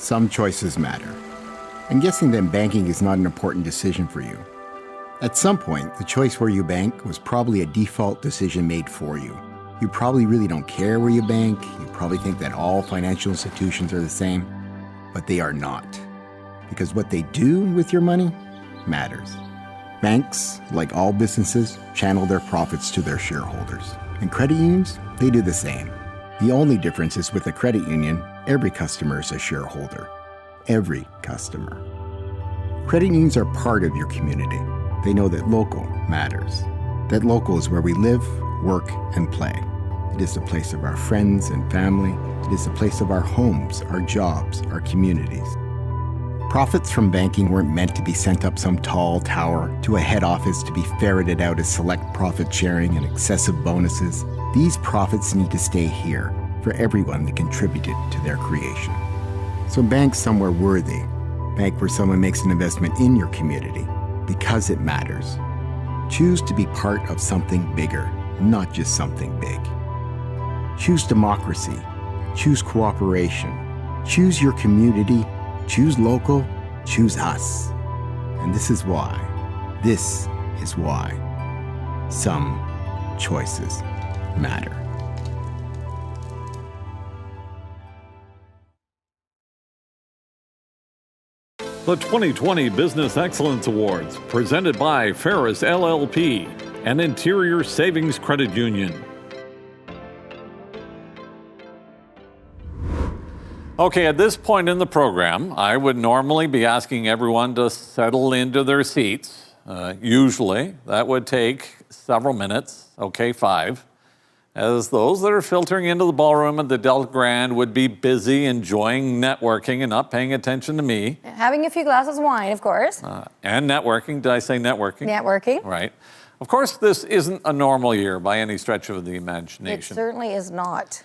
Some choices matter. I'm guessing that banking is not an important decision for you. At some point, the choice where you bank was probably a default decision made for you. You probably really don't care where you bank. You probably think that all financial institutions are the same, but they are not. Because what they do with your money matters. Banks, like all businesses, channel their profits to their shareholders. And credit unions, they do the same. The only difference is with a credit union, every customer is a shareholder. Every customer. Credit unions are part of your community. They know that local matters. That local is where we live, work, and play. It is the place of our friends and family. It is the place of our homes, our jobs, our communities. Profits from banking weren't meant to be sent up some tall tower to a head office to be ferreted out as select profit sharing and excessive bonuses. These profits need to stay here for everyone that contributed to their creation. So bank somewhere worthy. Bank where someone makes an investment in your community because it matters. Choose to be part of something bigger, not just something big. Choose democracy. Choose cooperation. Choose your community. Choose local. Choose us. And this is why some choices matter. The 2020 Business Excellence Awards, presented by Ferris LLP and Interior Savings Credit Union. Okay, at this point in the program, I would normally be asking everyone to settle into their seats. Usually, that would take several minutes, okay, 5. As those that are filtering into the ballroom at the Del Grand would be busy enjoying networking and not paying attention to me. Having a few glasses of wine, of course. And networking. Did I say networking? Networking. Right. Of course, this isn't a normal year by any stretch of the imagination. It certainly is not.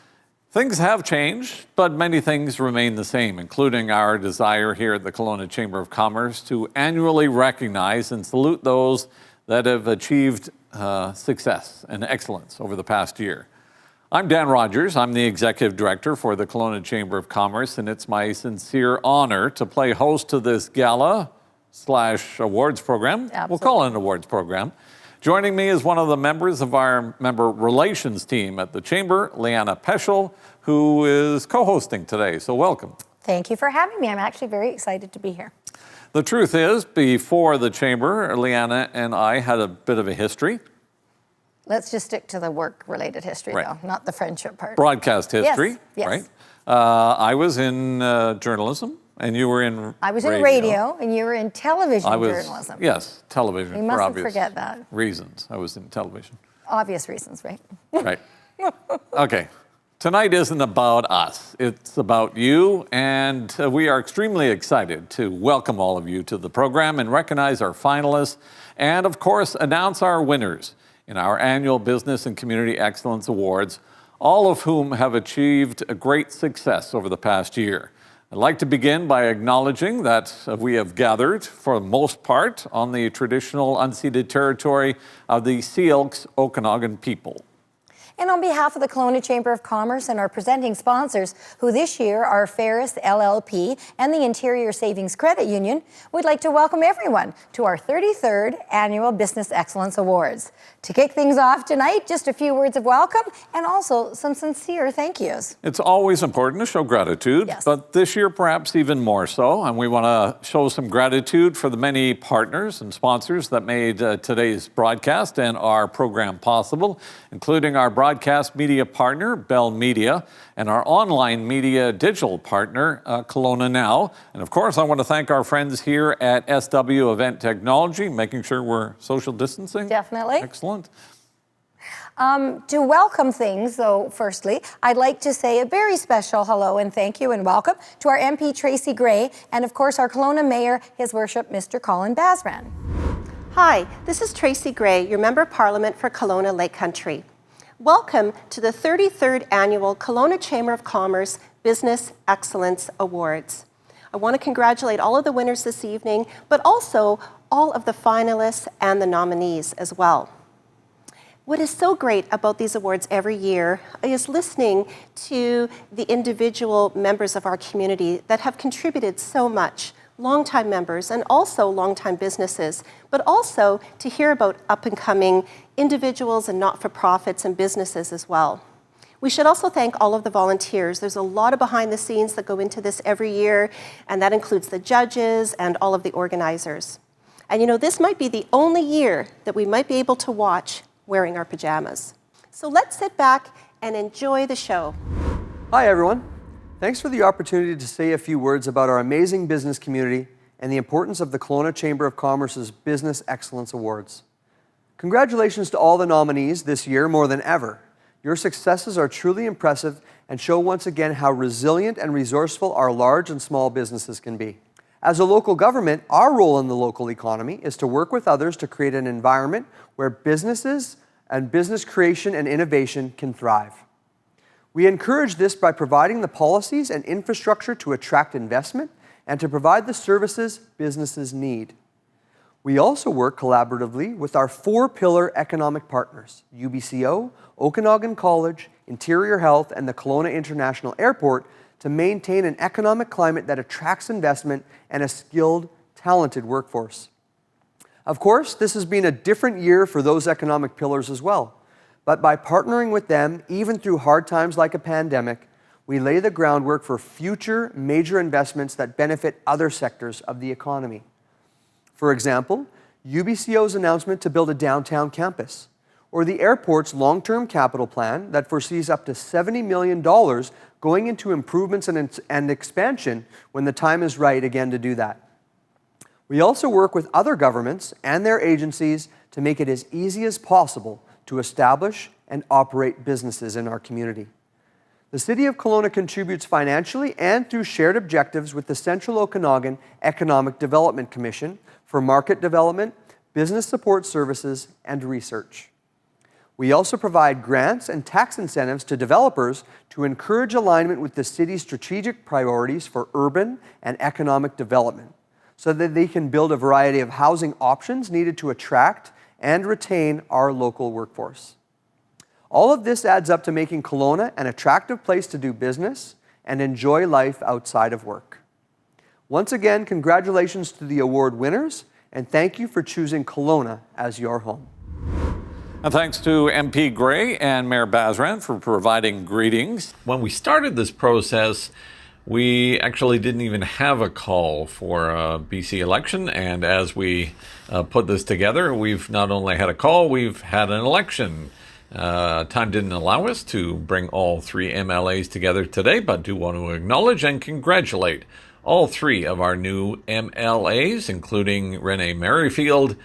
Things have changed, but many things remain the same, including our desire here at the Kelowna Chamber of Commerce to annually recognize and salute those that have achieved success and excellence over the past year. I'm Dan Rogers. I'm the Executive Director for the Kelowna Chamber of Commerce, and it's my sincere honor to play host to this gala/awards program. Absolutely. We'll call it an awards program. Joining me is one of the members of our member relations team at the Chamber, Liana Peschel, who is co-hosting today. So welcome. Thank you for having me. I'm actually very excited to be here. The truth is, before the Chamber, Liana and I had a bit of a history. Let's just stick to the work-related history, Right. though, not the friendship part. Broadcast history, yes. right? I was in journalism, and you were in I was in radio, and you were in television journalism. Yes, television, You for mustn't obvious forget that. reasons. I was in television. Obvious reasons, right? Right. Okay. Tonight isn't about us. It's about you, and we are extremely excited to welcome all of you to the program and recognize our finalists and, of course, announce our winners in our annual Business and Community Excellence Awards, all of whom have achieved a great success over the past year. I'd like to begin by acknowledging that we have gathered, for the most part, on the traditional unceded territory of the Syilx Okanagan people. And on behalf of the Kelowna Chamber of Commerce and our presenting sponsors, who this year are Ferris LLP and the Interior Savings Credit Union, we'd like to welcome everyone to our 33rd Annual Business Excellence Awards. To kick things off tonight, just a few words of welcome and also some sincere thank yous. It's always important to show gratitude, Yes. but this year perhaps even more so. And we want to show some gratitude for the many partners and sponsors that made today's broadcast and our program possible, including our broadcast media partner, Bell Media, and our online media digital partner, Kelowna Now. And of course, I want to thank our friends here at SW Event Technology, making sure we're social distancing. Definitely. Excellent. To welcome things, though, firstly, I'd like to say a very special hello and thank you and welcome to our MP Tracy Gray and, of course, our Kelowna Mayor, His Worship, Mr. Colin Basran. Hi, this is Tracy Gray, your Member of Parliament for Kelowna Lake Country. Welcome to the 33rd Annual Kelowna Chamber of Commerce Business Excellence Awards. I want to congratulate all of the winners this evening, but also all of the finalists and the nominees as well. What is so great about these awards every year is listening to the individual members of our community that have contributed so much, longtime members and also longtime businesses, but also to hear about up-and-coming individuals and not-for-profits and businesses as well. We should also thank all of the volunteers. There's a lot of behind the scenes that go into this every year, and that includes the judges and all of the organizers. And you know, this might be the only year that we might be able to watch wearing our pajamas. So let's sit back and enjoy the show. Hi everyone. Thanks for the opportunity to say a few words about our amazing business community and the importance of the Kelowna Chamber of Commerce's Business Excellence Awards. Congratulations to all the nominees this year more than ever. Your successes are truly impressive and show once again how resilient and resourceful our large and small businesses can be. As a local government, our role in the local economy is to work with others to create an environment where businesses and business creation and innovation can thrive. We encourage this by providing the policies and infrastructure to attract investment and to provide the services businesses need. We also work collaboratively with our four-pillar economic partners, UBCO, Okanagan College, Interior Health, and the Kelowna International Airport, to maintain an economic climate that attracts investment and a skilled, talented workforce. Of course, this has been a different year for those economic pillars as well. But by partnering with them, even through hard times like a pandemic, we lay the groundwork for future major investments that benefit other sectors of the economy. For example, UBCO's announcement to build a downtown campus, or the airport's long-term capital plan that foresees up to $70 million going into improvements and expansion when the time is right again to do that. We also work with other governments and their agencies to make it as easy as possible to establish and operate businesses in our community. The City of Kelowna contributes financially and through shared objectives with the Central Okanagan Economic Development Commission for market development, business support services, and research. We also provide grants and tax incentives to developers to encourage alignment with the city's strategic priorities for urban and economic development, so that they can build a variety of housing options needed to attract and retain our local workforce. All of this adds up to making Kelowna an attractive place to do business and enjoy life outside of work. Once again, congratulations to the award winners, and thank you for choosing Kelowna as your home. And thanks to MP Gray and Mayor Bazran for providing greetings. When we started this process, we actually didn't even have a call for a BC election. And as we put this together, we've not only had a call, we've had an election. Time didn't allow us to bring all three MLAs together today, but do want to acknowledge and congratulate all three of our new MLAs, including Renee Merrifield,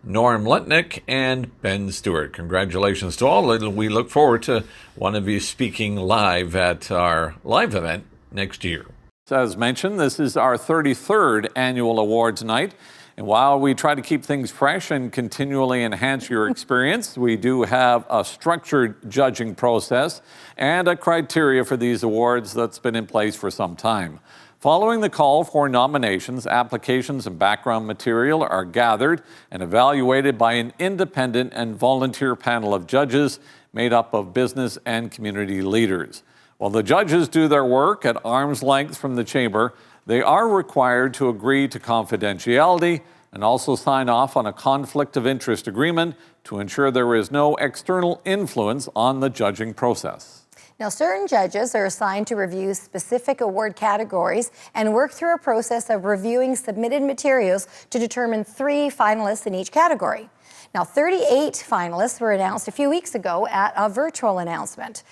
Norm Lutnick, and Ben Stewart. Congratulations to all, and we look forward to one of you speaking live at our live event next year. So as mentioned, this is our 33rd annual awards night. And while we try to keep things fresh and continually enhance your experience, we do have a structured judging process and a criteria for these awards that's been in place for some time. Following the call for nominations, applications and background material are gathered and evaluated by an independent and volunteer panel of judges made up of business and community leaders. While the judges do their work at arm's length from the chamber, they are required to agree to confidentiality and also sign off on a conflict of interest agreement to ensure there is no external influence on the judging process. Now, certain judges are assigned to review specific award categories and work through a process of reviewing submitted materials to determine 3 finalists in each category. Now, 38 finalists were announced a few weeks ago at a virtual announcement.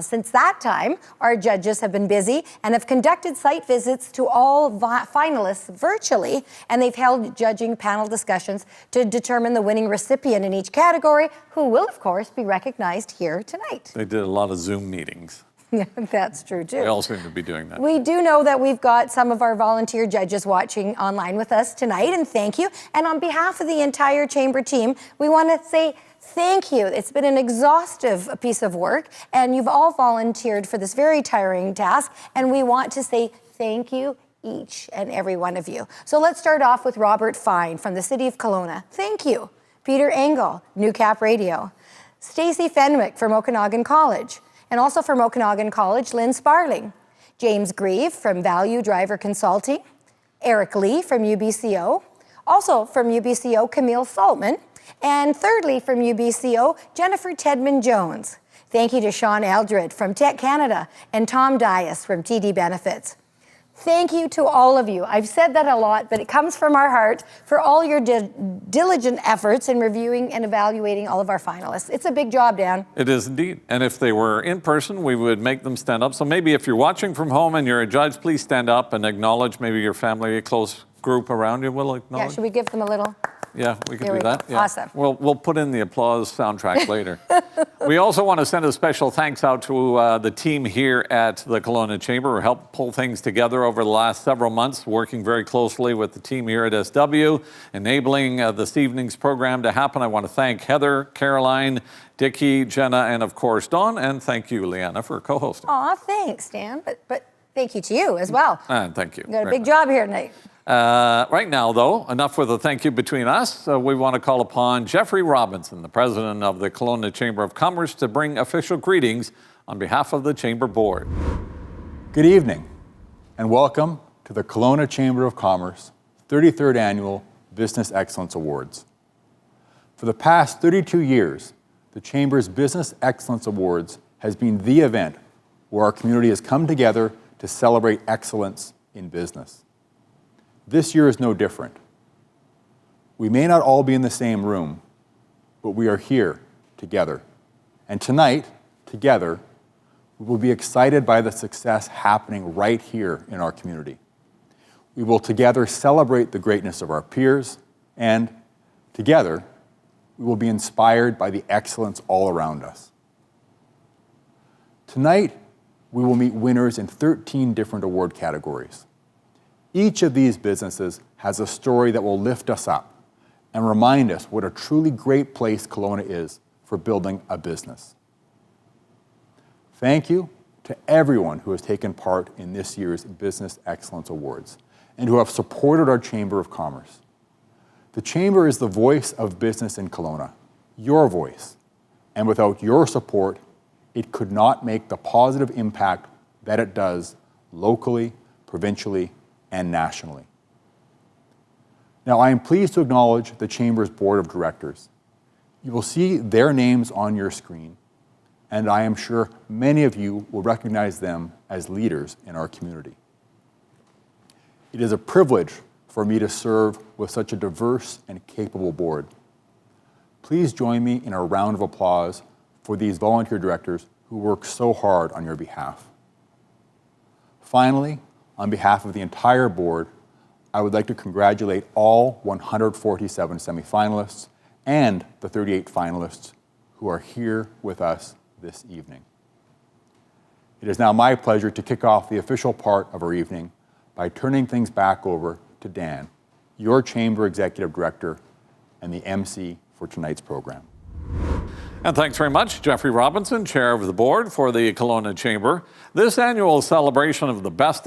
Since that time, our judges have been busy and have conducted site visits to all finalists virtually, and they've held judging panel discussions to determine the winning recipient in each category, who will, of course, be recognized here tonight. They did a lot of Zoom meetings. Yeah, that's true, too. We all seem to be doing that. We do know that we've got some of our volunteer judges watching online with us tonight, and thank you. And on behalf of the entire Chamber team, we want to say thank you. It's been an exhaustive piece of work, and you've all volunteered for this very tiring task, and we want to say thank you, each and every one of you. So let's start off with Robert Fine from the City of Kelowna. Thank you. Peter Engel, New Cap Radio. Stacey Fenwick from Okanagan College, and also from Okanagan College, Lynn Sparling. James Grieve from Value Driver Consulting, Eric Lee from UBCO, also from UBCO, Camille Saltman, and thirdly from UBCO, Jennifer Tedman-Jones. Thank you to Sean Eldred from Tech Canada and Tom Dias from TD Benefits. Thank you to all of you. I've said that a lot, but it comes from our heart for all your diligent efforts in reviewing and evaluating all of our finalists. It's a big job, Dan. It is indeed. And if they were in person, we would make them stand up. So maybe if you're watching from home and you're a judge, please stand up and acknowledge maybe your family, a close group around you will acknowledge. Yeah, should we give them a little? Yeah, we can There do we go. that. Yeah. Awesome. We'll put in the applause soundtrack later. We also want to send a special thanks out to the team here at the Kelowna Chamber who helped pull things together over the last several months, working very closely with the team here at SW, enabling this evening's program to happen. I want to thank Heather, Caroline, Dickie, Jenna, and of course Dawn, and thank you, Leanna, for co-hosting. Aw, thanks, Dan. But thank you to you as well. And thank you. We've got a big job here tonight. Right now, though, enough with a thank you between us. We want to call upon Jeffrey Robinson, the president of the Kelowna Chamber of Commerce, to bring official greetings on behalf of the Chamber Board. Good evening, and welcome to the Kelowna Chamber of Commerce 33rd Annual Business Excellence Awards. For the past 32 years, the Chamber's Business Excellence Awards has been the event where our community has come together to celebrate excellence in business. This year is no different. We may not all be in the same room, but we are here together. And tonight, together, we will be excited by the success happening right here in our community. We will together celebrate the greatness of our peers, and together, we will be inspired by the excellence all around us. Tonight, we will meet winners in 13 different award categories. Each of these businesses has a story that will lift us up and remind us what a truly great place Kelowna is for building a business. Thank you to everyone who has taken part in this year's Business Excellence Awards and who have supported our Chamber of Commerce. The Chamber is the voice of business in Kelowna, your voice, and without your support, it could not make the positive impact that it does locally, provincially, and nationally. Now, I am pleased to acknowledge the Chamber's Board of Directors. You will see their names on your screen, and I am sure many of you will recognize them as leaders in our community. It is a privilege for me to serve with such a diverse and capable board. Please join me in a round of applause for these volunteer directors who work so hard on your behalf. Finally, on behalf of the entire board, I would like to congratulate all 147 semifinalists and the 38 finalists who are here with us this evening. It is now my pleasure to kick off the official part of our evening by turning things back over to Dan, your Chamber Executive Director and the MC for tonight's program. And thanks very much, Jeffrey Robinson, Chair of the Board for the Kelowna Chamber. This annual celebration of the best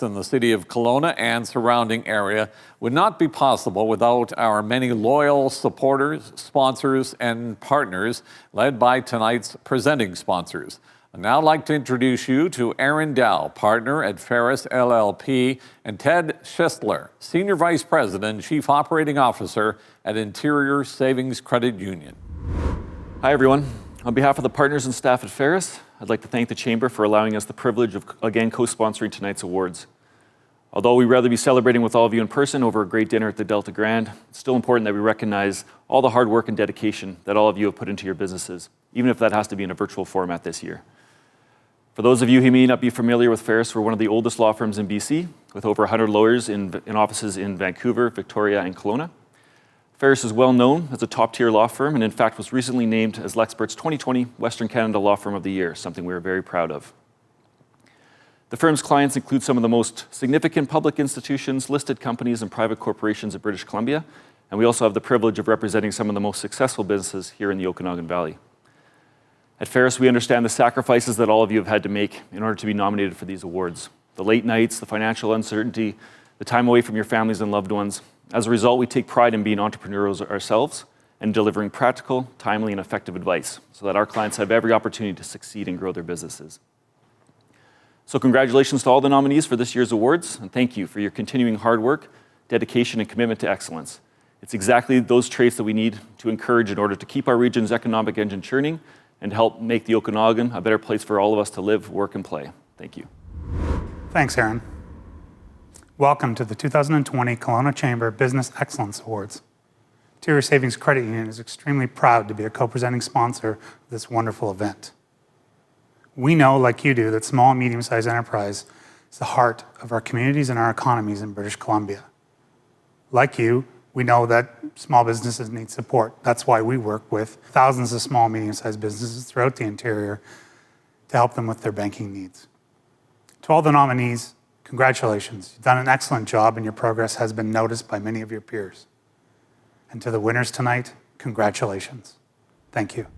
in the city of Kelowna and surrounding area would not be possible without our many loyal supporters, sponsors, and partners, led by tonight's presenting sponsors. I'd now like to introduce you to Aaron Dow, partner at Ferris LLP, and Ted Schistler, Senior Vice President and Chief Operating Officer at Interior Savings Credit Union. Hi, everyone. On behalf of the partners and staff at Ferris, I'd like to thank the Chamber for allowing us the privilege of, again, co-sponsoring tonight's awards. Although we'd rather be celebrating with all of you in person over a great dinner at the Delta Grand, it's still important that we recognize all the hard work and dedication that all of you have put into your businesses, even if that has to be in a virtual format this year. For those of you who may not be familiar with Ferris, we're one of the oldest law firms in BC, with over 100 lawyers in offices in Vancouver, Victoria, and Kelowna. Ferris is well known as a top-tier law firm and in fact was recently named as Lexpert's 2020 Western Canada Law Firm of the Year, something we are very proud of. The firm's clients include some of the most significant public institutions, listed companies, and private corporations in British Columbia, and we also have the privilege of representing some of the most successful businesses here in the Okanagan Valley. At Ferris, we understand the sacrifices that all of you have had to make in order to be nominated for these awards. The late nights, the financial uncertainty, the time away from your families and loved ones. As a result, we take pride in being entrepreneurs ourselves and delivering practical, timely, and effective advice so that our clients have every opportunity to succeed and grow their businesses. So congratulations to all the nominees for this year's awards, and thank you for your continuing hard work, dedication, and commitment to excellence. It's exactly those traits that we need to encourage in order to keep our region's economic engine churning and help make the Okanagan a better place for all of us to live, work, and play. Thank you. Thanks, Aaron. Welcome to the 2020 Kelowna Chamber Business Excellence Awards. Interior Savings Credit Union is extremely proud to be a co-presenting sponsor of this wonderful event. We know, like you do, that small and medium-sized enterprise is the heart of our communities and our economies in British Columbia. Like you, we know that small businesses need support. That's why we work with thousands of small and medium-sized businesses throughout the interior to help them with their banking needs. To all the nominees, congratulations. You've done an excellent job and your progress has been noticed by many of your peers. And to the winners tonight, congratulations. Thank you.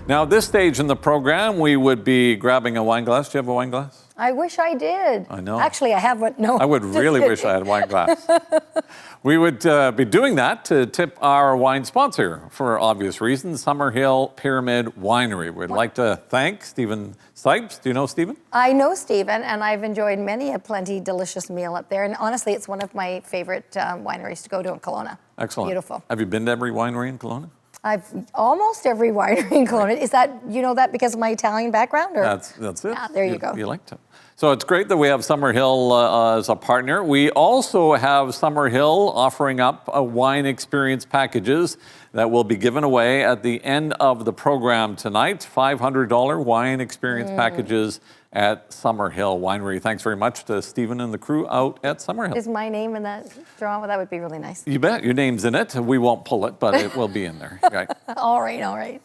Now, at this stage in the program, we would be grabbing a wine glass. Do you have a wine glass? I wish I did. I know. Actually, I have one. No. I would really wish I had a wine glass. We would be doing that to tip our wine sponsor for obvious reasons, Summerhill Pyramid Winery. We'd like to thank Stephen Sipes. Do you know Stephen? I know Stephen, and I've enjoyed many a plenty delicious meal up there. And honestly, it's one of my favorite wineries to go to in Kelowna. Excellent. Beautiful. Have you been to every winery in Kelowna? I've almost every winery in Kelowna. Is that, you know that because of my Italian background? Or? That's it. Yeah, there you go. You liked it. So it's great that we have Summerhill as a partner. We also have Summerhill offering up wine experience packages that will be given away at the end of the program tonight. $500 wine experience packages at Summerhill Winery. Thanks very much to Stephen and the crew out at Summerhill. Is my name in that drama? That would be really nice. You bet. Your name's in it. We won't pull it, but it will be in there. Right. All right.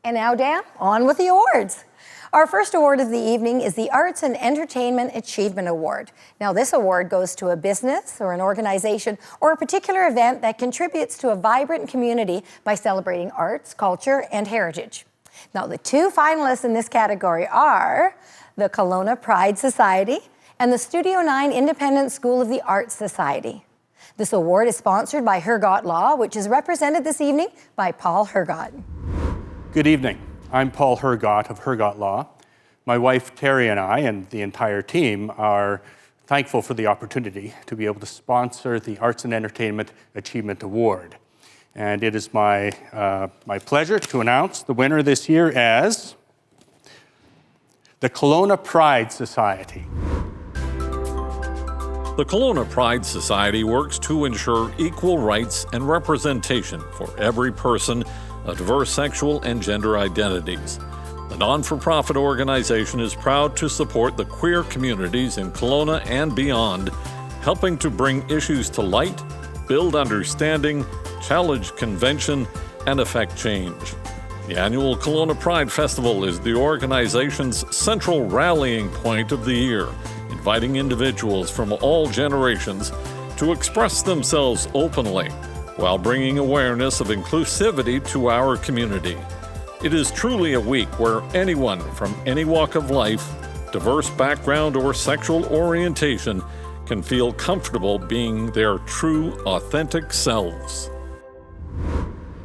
And now, Dan, on with the awards. Our first award of the evening is the Arts and Entertainment Achievement Award. Now, this award goes to a business or an organization or a particular event that contributes to a vibrant community by celebrating arts, culture, and heritage. Now, the two finalists in this category are the Kelowna Pride Society and the Studio 9 Independent School of the Arts Society. This award is sponsored by Hergot Law, which is represented this evening by Paul Hergot. Good evening. I'm Paul Hergot of Hergot Law. My wife Terry and I and the entire team are thankful for the opportunity to be able to sponsor the Arts and Entertainment Achievement Award. And it is my pleasure to announce the winner this year as the Kelowna Pride Society. The Kelowna Pride Society works to ensure equal rights and representation for every person of diverse sexual and gender identities. The non-for-profit organization is proud to support the queer communities in Kelowna and beyond, helping to bring issues to light, build understanding, challenge convention, and affect change. The annual Kelowna Pride Festival is the organization's central rallying point of the year, inviting individuals from all generations to express themselves openly while bringing awareness of inclusivity to our community. It is truly a week where anyone from any walk of life, diverse background, or sexual orientation can feel comfortable being their true, authentic selves.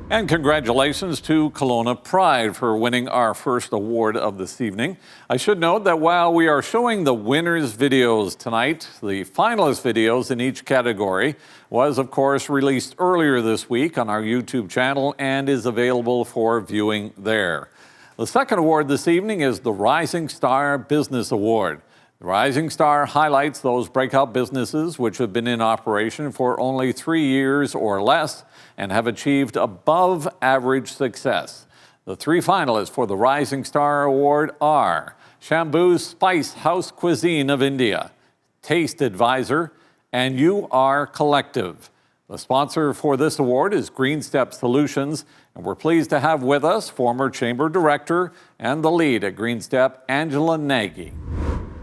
And congratulations to Kelowna Pride for winning our first award of this evening. I should note that while we are showing the winners' videos tonight, the finalist videos in each category was, of course, released earlier this week on our YouTube channel and is available for viewing there. The second award this evening is the Rising Star Business Award. The Rising Star highlights those breakout businesses which have been in operation for only 3 years or less and have achieved above average success. The three finalists for the Rising Star Award are Shambhu's Spice House Cuisine of India, Taste Advisor, and You Are Collective. The sponsor for this award is Green Step Solutions, and we're pleased to have with us former Chamber Director and the lead at Green Step, Angela Nagy.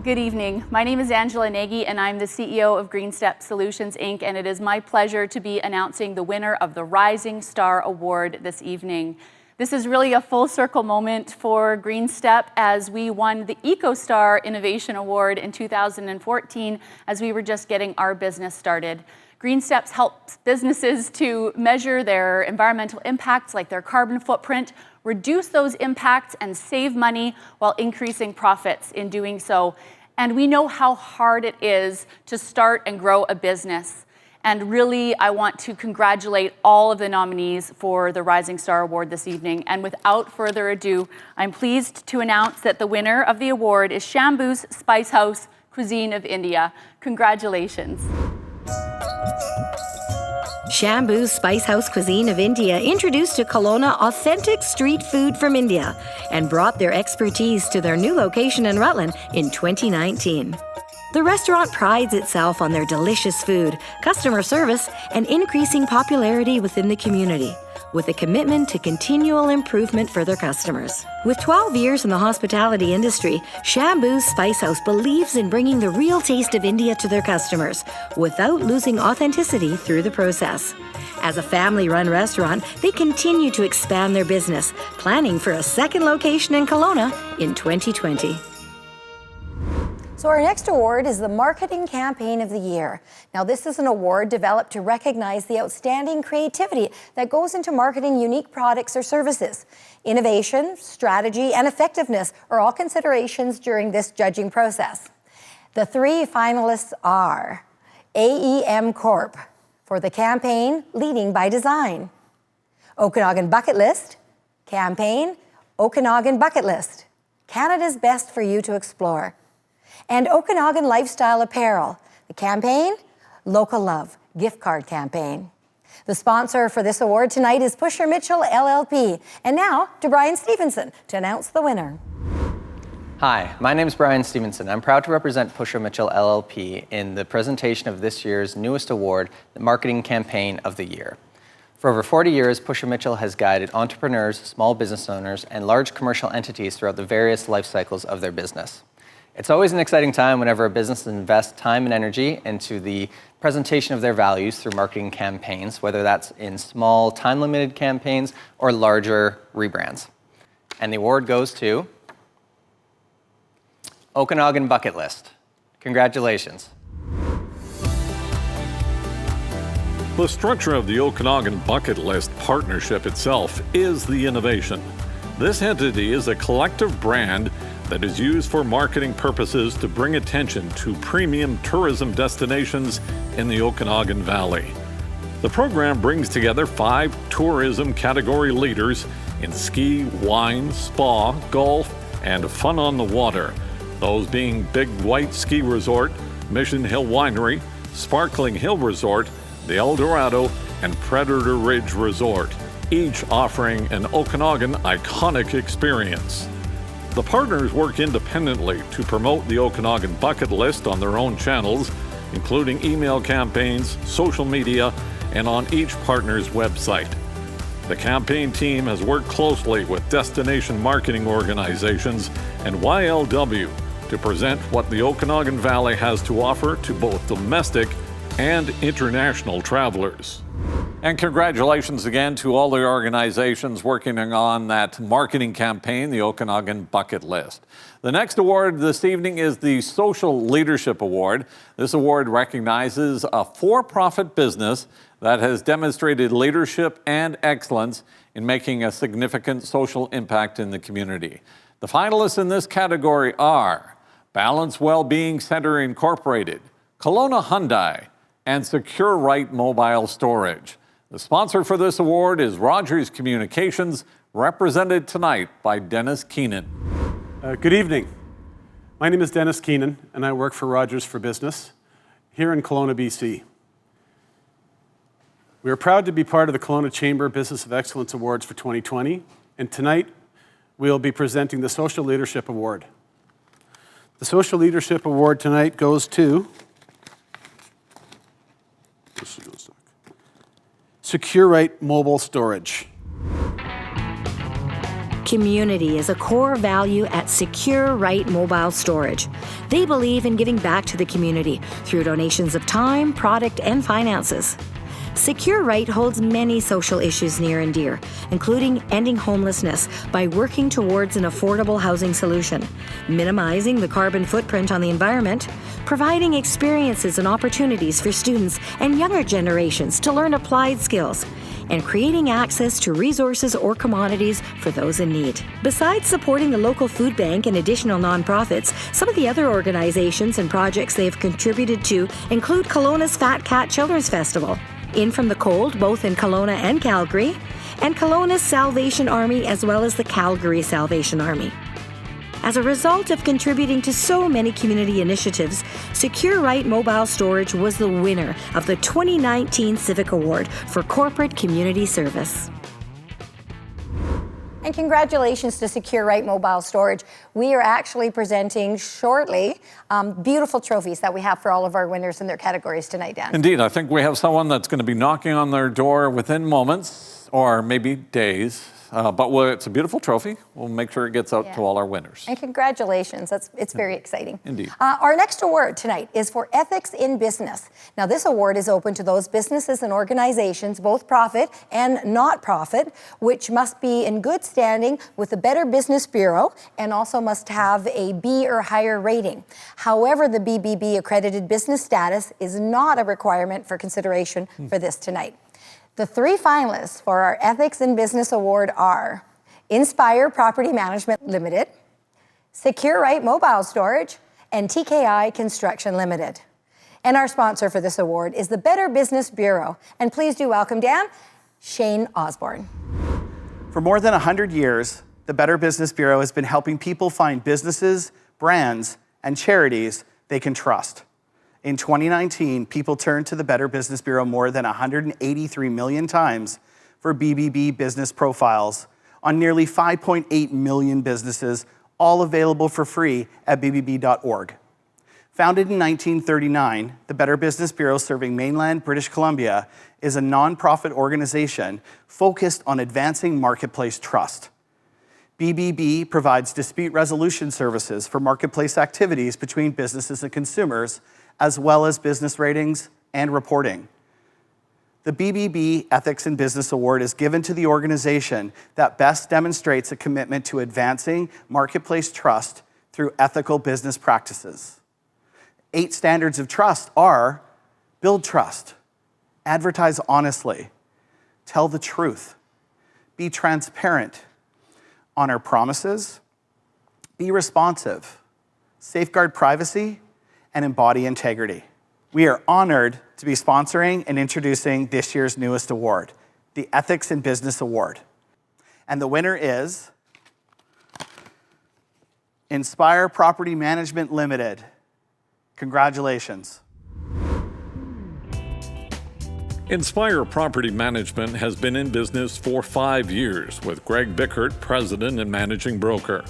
Good evening. My name is Angela Nagy, and I'm the CEO of Green Step Solutions, Inc., and it is my pleasure to be announcing the winner of the Rising Star Award this evening. This is really a full circle moment for Green Step as we won the EcoStar Innovation Award in 2014 as we were just getting our business started. Green Steps helps businesses to measure their environmental impacts, like their carbon footprint, reduce those impacts, and save money while increasing profits in doing so. And we know how hard it is to start and grow a business. And really, I want to congratulate all of the nominees for the Rising Star Award this evening. And without further ado, I'm pleased to announce that the winner of the award is Shambu's Spice House Cuisine of India. Congratulations. Shambu's Spice House Cuisine of India introduced to Kelowna authentic street food from India and brought their expertise to their new location in Rutland in 2019. The restaurant prides itself on their delicious food, customer service, and increasing popularity within the community, with a commitment to continual improvement for their customers. With 12 years in the hospitality industry, Shambu's Spice House believes in bringing the real taste of India to their customers without losing authenticity through the process. As a family-run restaurant, they continue to expand their business, planning for a second location in Kelowna in 2020. So our next award is the Marketing Campaign of the Year. Now, this is an award developed to recognize the outstanding creativity that goes into marketing unique products or services. Innovation, strategy, and effectiveness are all considerations during this judging process. The three finalists are AEM Corp. for the campaign Leading by Design, Okanagan Bucket List, campaign Okanagan Bucket List, Canada's Best for You to Explore, and Okanagan Lifestyle Apparel, the campaign Local Love Gift Card Campaign. The sponsor for this award tonight is Pusher Mitchell LLP. And now to Brian Stevenson to announce the winner. Hi, my name is Brian Stevenson. I'm proud to represent Pusher Mitchell LLP in the presentation of this year's newest award, the Marketing Campaign of the Year. For over 40 years, Pusher Mitchell has guided entrepreneurs, small business owners, and large commercial entities throughout the various life cycles of their business. It's always an exciting time whenever a business invests time and energy into the presentation of their values through marketing campaigns, whether that's in small, time-limited campaigns or larger rebrands. And the award goes to Okanagan Bucket List. Congratulations. The structure of the Okanagan Bucket List partnership itself is the innovation. This entity is a collective brand that is used for marketing purposes to bring attention to premium tourism destinations in the Okanagan Valley. The program brings together 5 tourism category leaders in ski, wine, spa, golf, and fun on the water. Those being Big White Ski Resort, Mission Hill Winery, Sparkling Hill Resort, the El Dorado, and Predator Ridge Resort, each offering an Okanagan iconic experience. The partners work independently to promote the Okanagan Bucket List on their own channels, including email campaigns, social media, and on each partner's website. The campaign team has worked closely with destination marketing organizations and YLW to present what the Okanagan Valley has to offer to both domestic and international travelers. And congratulations again to all the organizations working on that marketing campaign, the Okanagan Bucket List. The next award this evening is the Social Leadership Award. This award recognizes a for-profit business that has demonstrated leadership and excellence in making a significant social impact in the community. The finalists in this category are Balance Wellbeing Center Incorporated, Kelowna Hyundai, and Secure Right Mobile Storage. The sponsor for this award is Rogers Communications, represented tonight by Dennis Keenan. Good evening. My name is Dennis Keenan, and I work for Rogers for Business here in Kelowna, BC. We are proud to be part of the Kelowna Chamber Business of Excellence Awards for 2020, and tonight we'll be presenting the Social Leadership Award. The Social Leadership Award tonight goes to Secure Right Mobile Storage. Community is a core value at Secure Right Mobile Storage. They believe in giving back to the community through donations of time, product, and finances. Secure Right holds many social issues near and dear, including ending homelessness by working towards an affordable housing solution, minimizing the carbon footprint on the environment, providing experiences and opportunities for students and younger generations to learn applied skills, and creating access to resources or commodities for those in need. Besides supporting the local food bank and additional nonprofits, some of the other organizations and projects they have contributed to include Kelowna's Fat Cat Children's Festival, In From the Cold, both in Kelowna and Calgary, and Kelowna's Salvation Army, as well as the Calgary Salvation Army. As a result of contributing to so many community initiatives, Secure Right Mobile Storage was the winner of the 2019 Civic Award for Corporate Community Service. And congratulations to Secure Right Mobile Storage. We are actually presenting shortly beautiful trophies that we have for all of our winners in their categories tonight, Dan. Indeed, I think we have someone that's going to be knocking on their door within moments or maybe days. But it's a beautiful trophy. We'll make sure it gets out to all our winners. And congratulations. It's very exciting. Indeed. Our next award tonight is for Ethics in Business. Now, this award is open to those businesses and organizations, both profit and not profit, which must be in good standing with the Better Business Bureau and also must have a B or higher rating. However, the BBB accredited business status is not a requirement for consideration for this tonight. The three finalists for our Ethics in Business Award are Inspire Property Management Limited, Secure Right Mobile Storage, and TKI Construction Limited. And our sponsor for this award is the Better Business Bureau. And please do welcome, Dan, Shane Osborne. For more than 100 years, the Better Business Bureau has been helping people find businesses, brands, and charities they can trust. In 2019, people turned to the Better Business Bureau more than 183 million times for BBB business profiles on nearly 5.8 million businesses, all available for free at bbb.org. Founded in 1939, the Better Business Bureau, serving mainland British Columbia, is a nonprofit organization focused on advancing marketplace trust. BBB provides dispute resolution services for marketplace activities between businesses and consumers, as well as business ratings and reporting. The BBB Ethics in Business Award is given to the organization that best demonstrates a commitment to advancing marketplace trust through ethical business practices. 8 standards of trust are: build trust, advertise honestly, tell the truth, be transparent, honor promises, be responsive, safeguard privacy, and embody integrity. We are honored to be sponsoring and introducing this year's newest award, the Ethics in Business Award. And the winner is Inspire Property Management Limited. Congratulations. Inspire Property Management has been in business for 5 years, with Greg Bickert, president and managing broker.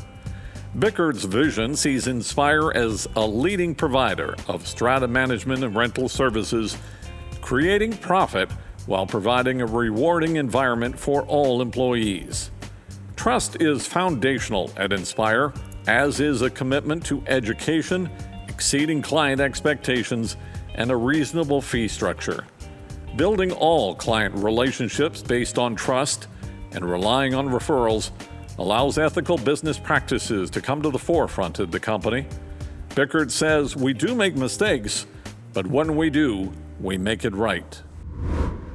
Bickert's vision sees Inspire as a leading provider of strata management and rental services, creating profit while providing a rewarding environment for all employees. Trust is foundational at Inspire, as is a commitment to education, exceeding client expectations, and a reasonable fee structure. Building all client relationships based on trust and relying on referrals allows ethical business practices to come to the forefront of the company. Bickert says, "We do make mistakes, but when we do, we make it right."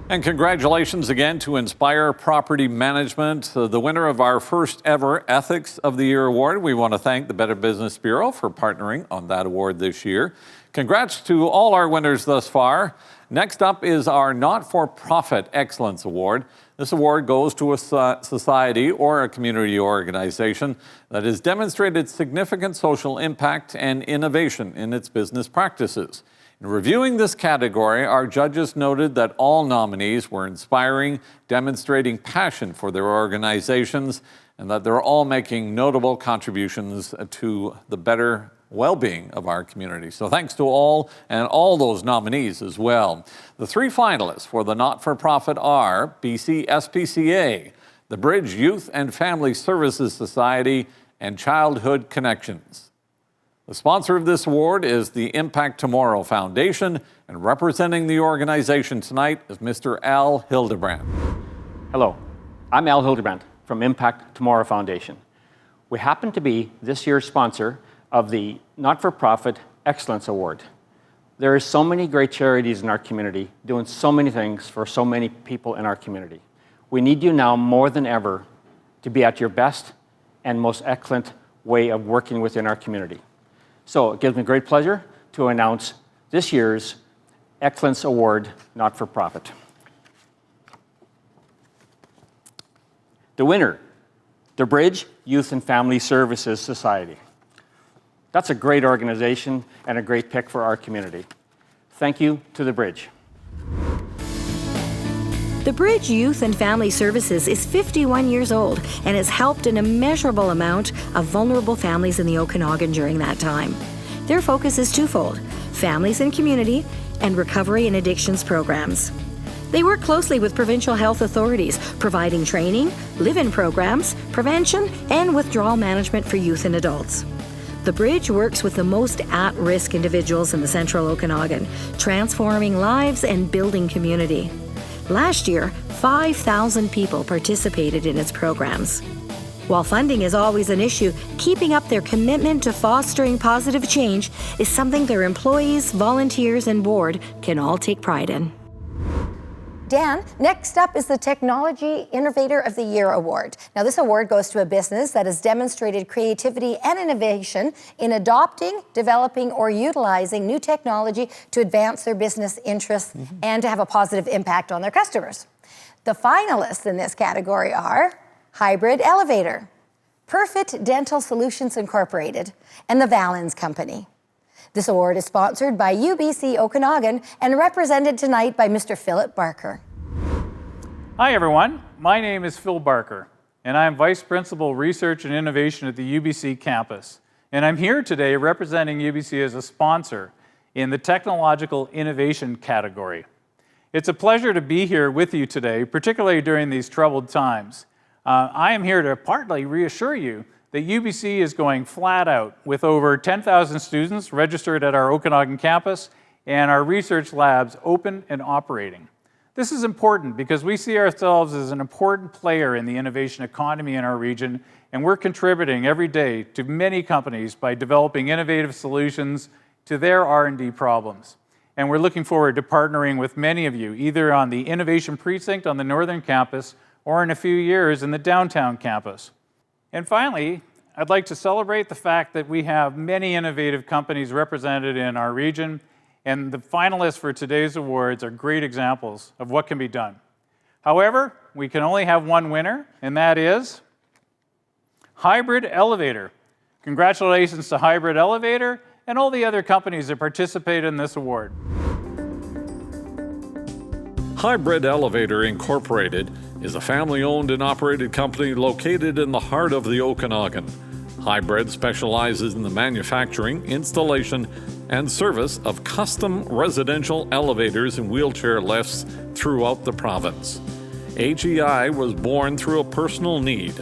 And congratulations again to Inspire Property Management, the winner of our first ever Ethics of the Year award. We want to thank the Better Business Bureau for partnering on that award this year. Congrats to all our winners thus far. Next up is our Not-for-Profit Excellence Award. This award goes to a society or a community organization that has demonstrated significant social impact and innovation in its business practices. In reviewing this category, our judges noted that all nominees were inspiring, demonstrating passion for their organizations, and that they're all making notable contributions to the better well-being of our community. So thanks to all and all those nominees as well. The 3 finalists for the not-for-profit are BC SPCA, the Bridge Youth and Family Services Society, and Childhood Connections. The sponsor of this award is the Impact Tomorrow Foundation, and representing the organization tonight is Mr. Al Hildebrand. Hello, I'm Al Hildebrand from Impact Tomorrow Foundation. We happen to be this year's sponsor of the Not-for-Profit Excellence Award. There are so many great charities in our community doing so many things for so many people in our community. We need you now more than ever to be at your best and most excellent way of working within our community. So it gives me great pleasure to announce this year's Excellence Award Not-for-Profit. The winner, the Bridge Youth and Family Services Society. That's a great organization and a great pick for our community. Thank you to the Bridge. The Bridge Youth and Family Services is 51 years old and has helped an immeasurable amount of vulnerable families in the Okanagan during that time. Their focus is twofold: families and community, and recovery and addictions programs. They work closely with provincial health authorities, providing training, live-in programs, prevention, and withdrawal management for youth and adults. The Bridge works with the most at-risk individuals in the Central Okanagan, transforming lives and building community. Last year, 5,000 people participated in its programs. While funding is always an issue, keeping up their commitment to fostering positive change is something their employees, volunteers, and board can all take pride in. Dan, next up is the Technology Innovator of the Year Award. Now, this award goes to a business that has demonstrated creativity and innovation in adopting, developing, or utilizing new technology to advance their business interests and to have a positive impact on their customers. The finalists in this category are Hybrid Elevator, Perfect Dental Solutions Incorporated, and the Valens Company. This award is sponsored by UBC Okanagan and represented tonight by Mr. Philip Barker. Hi everyone, my name is Phil Barker and I am Vice Principal Research and Innovation at the UBC campus. And I'm here today representing UBC as a sponsor in the Technological Innovation category. It's a pleasure to be here with you today, particularly during these troubled times. I am here to partly reassure you that UBC is going flat out with over 10,000 students registered at our Okanagan campus and our research labs open and operating. This is important because we see ourselves as an important player in the innovation economy in our region, and we're contributing every day to many companies by developing innovative solutions to their R&D problems. And we're looking forward to partnering with many of you, either on the Innovation Precinct on the Northern Campus or in a few years in the Downtown Campus. And finally, I'd like to celebrate the fact that we have many innovative companies represented in our region, and the finalists for today's awards are great examples of what can be done. However, we can only have one winner, and that is Hybrid Elevator. Congratulations to Hybrid Elevator and all the other companies that participated in this award. Hybrid Elevator Incorporated is a family-owned and operated company located in the heart of the Okanagan. Hybrid specializes in the manufacturing, installation, and service of custom residential elevators and wheelchair lifts throughout the province. AGI was born through a personal need.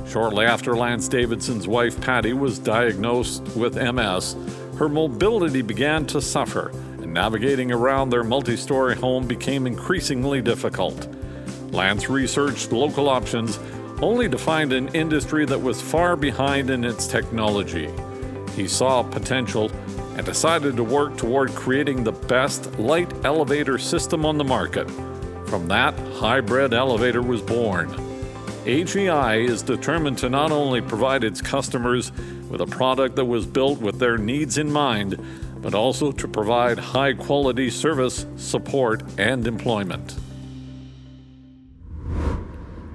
Shortly after Lance Davidson's wife Patty was diagnosed with MS, her mobility began to suffer, and navigating around their multi-story home became increasingly difficult. Lance researched local options, only to find an industry that was far behind in its technology. He saw potential and decided to work toward creating the best light elevator system on the market. From that, Hybrid Elevator was born. AGI is determined to not only provide its customers with a product that was built with their needs in mind, but also to provide high-quality service, support, and employment.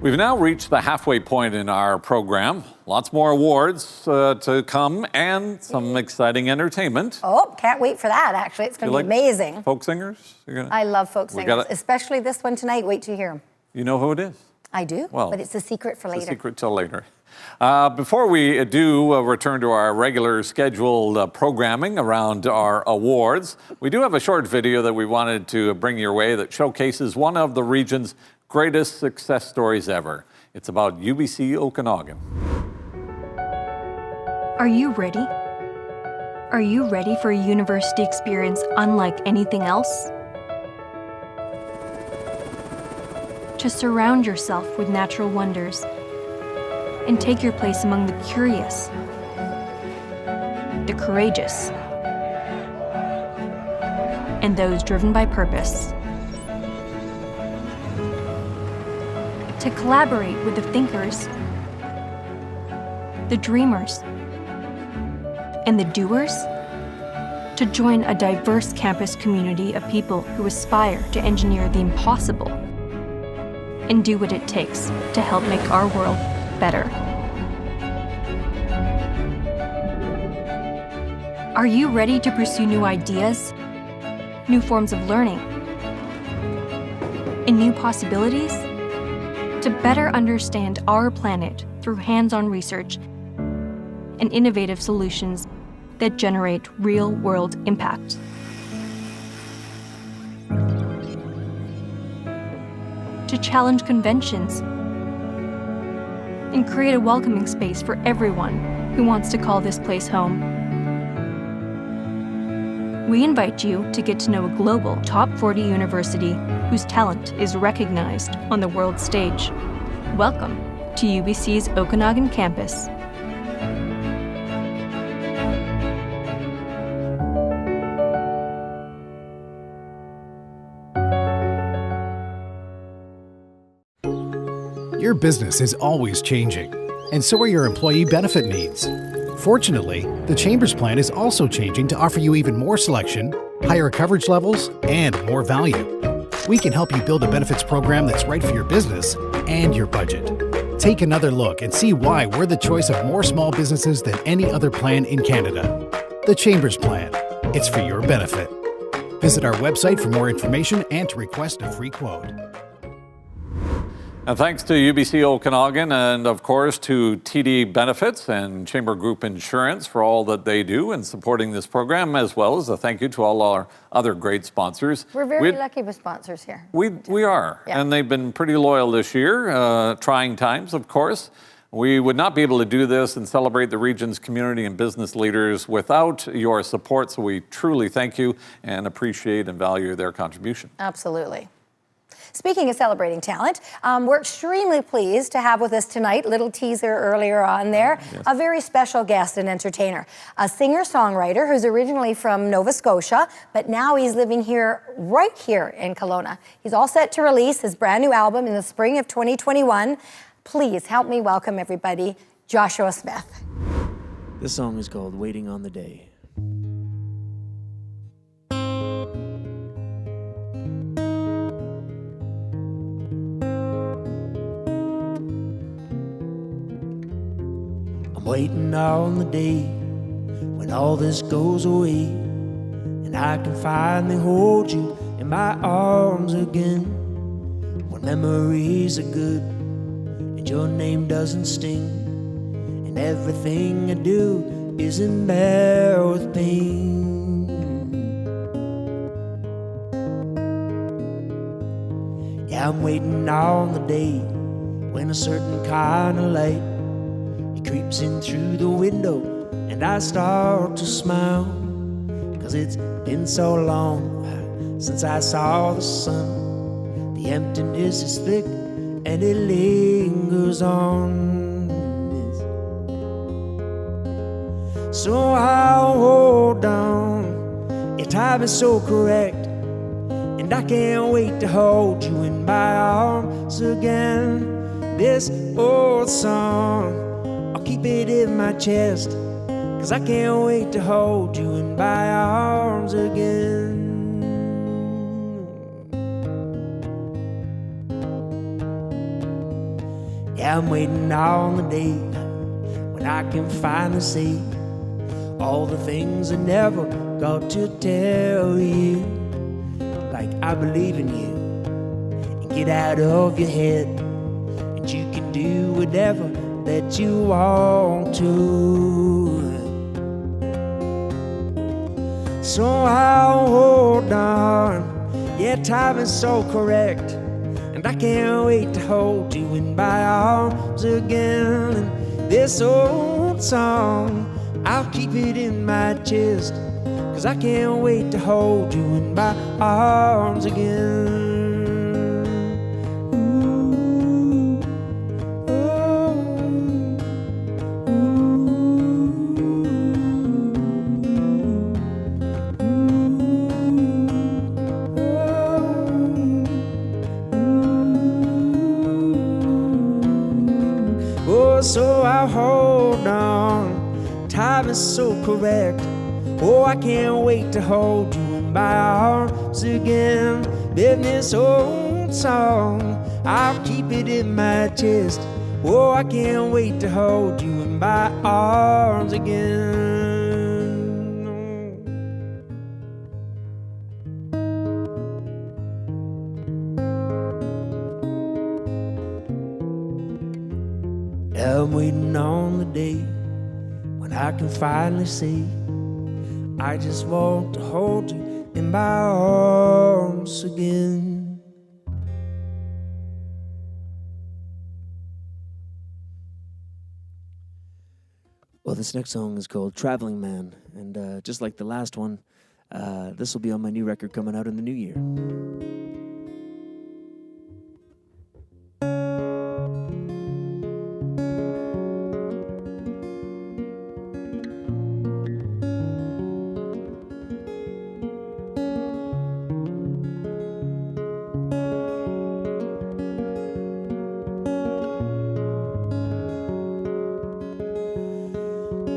We've now reached the halfway point in our program. Lots more awards to come and some exciting entertainment. Oh, can't wait for that, actually. It's going to be amazing. Folk singers? I love folk singers, especially this one tonight. Wait till you hear them. You know who it is? I do, well, but it's a secret for later. It's a secret till later. Before we do return to our regular scheduled programming around our awards, we do have a short video that we wanted to bring your way that showcases one of the region's greatest success stories ever. It's about UBC Okanagan. Are you ready? Are you ready for a university experience unlike anything else? To surround yourself with natural wonders and take your place among the curious, the courageous, and those driven by purpose. To collaborate with the thinkers, the dreamers, and the doers. To join a diverse campus community of people who aspire to engineer the impossible and do what it takes to help make our world better. Are you ready to pursue new ideas, new forms of learning, and new possibilities? To better understand our planet through hands-on research and innovative solutions that generate real-world impact. To challenge conventions and create a welcoming space for everyone who wants to call this place home. We invite you to get to know a global top 40 university whose talent is recognized on the world stage. Welcome to UBC's Okanagan campus. Your business is always changing, and so are your employee benefit needs. Fortunately, the Chamber's plan is also changing to offer you even more selection, higher coverage levels, and more value. We can help you build a benefits program that's right for your business and your budget. Take another look and see why we're the choice of more small businesses than any other plan in Canada. The Chamber's plan. It's for your benefit. Visit our website for more information and to request a free quote. And thanks to UBC Okanagan and, of course, to TD Benefits and Chamber Group Insurance for all that they do in supporting this program, as well as a thank you to all our other great sponsors. We're very lucky with sponsors here. We are, Yeah. and they've been pretty loyal this year, trying times, of course. We would not be able to do this and celebrate the region's community and business leaders without your support, so we truly thank you and appreciate and value their contribution. Absolutely. Speaking of celebrating talent, we're extremely pleased to have with us tonight, little teaser earlier on there, a very special guest and entertainer, a singer-songwriter who's originally from Nova Scotia, but now he's living here, right here in Kelowna. He's all set to release his brand new album in the spring of 2021. Please help me welcome everybody, Joshua Smith. This song is called Waiting on the Day. I'm waiting on the day when all this goes away and I can finally hold you in my arms again. When memories are good and your name doesn't sting and everything I do isn't there with pain. Yeah, I'm waiting on the day when a certain kind of light creeps in through the window and I start to smile, 'cause it's been so long since I saw the sun. The emptiness is thick and it lingers on. So I'll hold on. Your time is so correct, and I can't wait to hold you in my arms again. This old song, keep it in my chest, 'cause I can't wait to hold you in my arms again. Yeah, I'm waiting on the day when I can finally say all the things I never got to tell you. Like I believe in you, and get out of your head, and you can do whatever that you want to. So I'll hold on. Yeah, time is so correct, and I can't wait to hold you in my arms again. And this old song, I'll keep it in my chest, 'cause I can't wait to hold you in my arms again. So I'll hold on, time is so correct. Oh, I can't wait to hold you in my arms again. Business old song, I'll keep it in my chest. Oh, I can't wait to hold you in my arms again. I'm waiting on the day when I can finally say, I just want to hold you in my arms again. Well, this next song is called Traveling Man, and just like the last one, this will be on my new record coming out in the new year.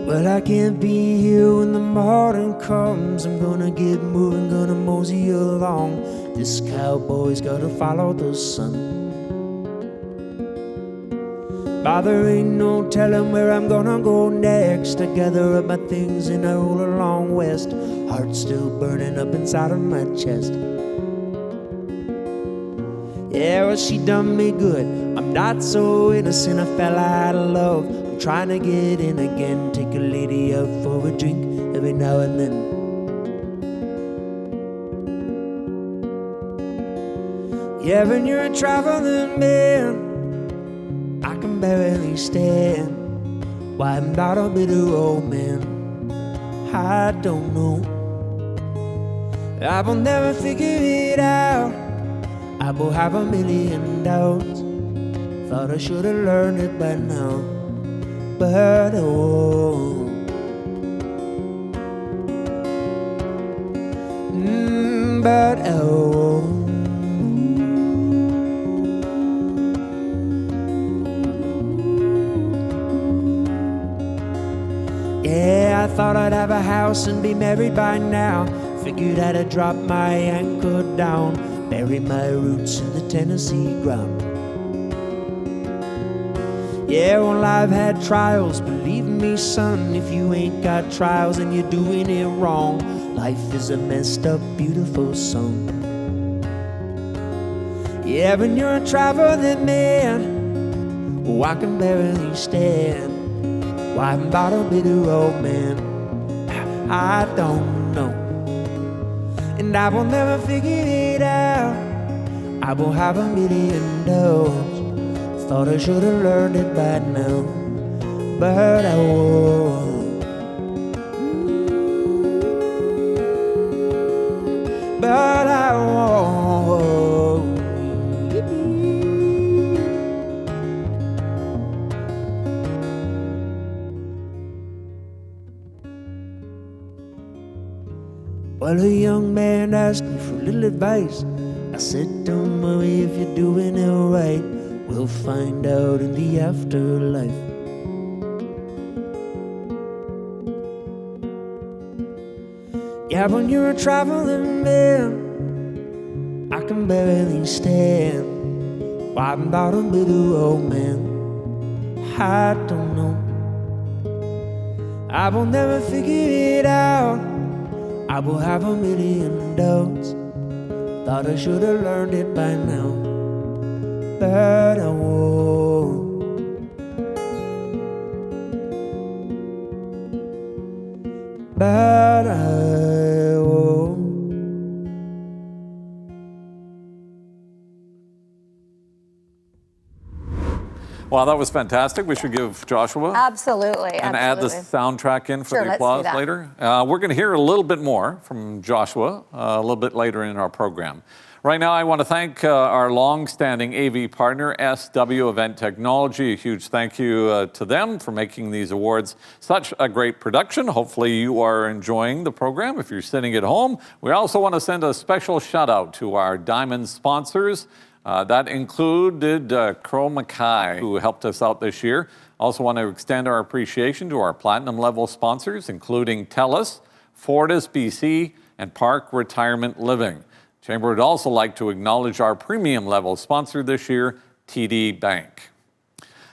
Well, I can't be here when the morning comes. I'm gonna get moving, gonna mosey along. This cowboy's gotta follow the sun. But there ain't no telling where I'm gonna go next. I gather up my things and I roll along west. Heart still burning up inside of my chest. Yeah, well, she done me good. I'm not so innocent, I fell out of love. I'm trying to get in again, take a lady out for a drink every now and then. Yeah, when you're a traveling man, I can barely stand. Why I'm not a bitter old man, I don't know. I will never figure it out. I will have a million doubts. Thought I should have learned it by now, but oh, but oh. Yeah, I thought I'd have a house and be married by now. Figured I'd drop my anchor down, bury my roots in the Tennessee ground. Yeah, well, I've had trials, believe me, son. If you ain't got trials, then you're doing it wrong. Life is a messed up, beautiful song. Yeah, when you're a traveling man, oh, I can barely stand. Why I'm about a bitter old man, I don't know. And I will never figure it out. I will have a million dollars. Thought I should have learned it by now, but I won't. But I won't. Well, a young man asked me for a little advice. I said, don't worry if you're doing it right. We'll find out in the afterlife. Yeah, when you're a traveling man, I can barely stand. Why I'm not a bitter old man, I don't know. I will never figure it out. I will have a million doubts. Thought I should have learned it by now, but I won't. But I won't. Well, that was fantastic. We should give Joshua Absolutely. and add the soundtrack in for Sure, the let's do applause that. later. We're going to hear a little bit more from Joshua a little bit later in our program. Right now, I want to thank our long-standing AV partner, SW Event Technology. A huge thank you to them for making these awards such a great production. Hopefully, you are enjoying the program if you're sitting at home. We also want to send a special shout-out to our Diamond sponsors. That included Crow Mackay, who helped us out this year. Also want to extend our appreciation to our Platinum level sponsors, including TELUS, Fortis BC, and Park Retirement Living. Chamber would also like to acknowledge our premium level sponsor this year, TD Bank.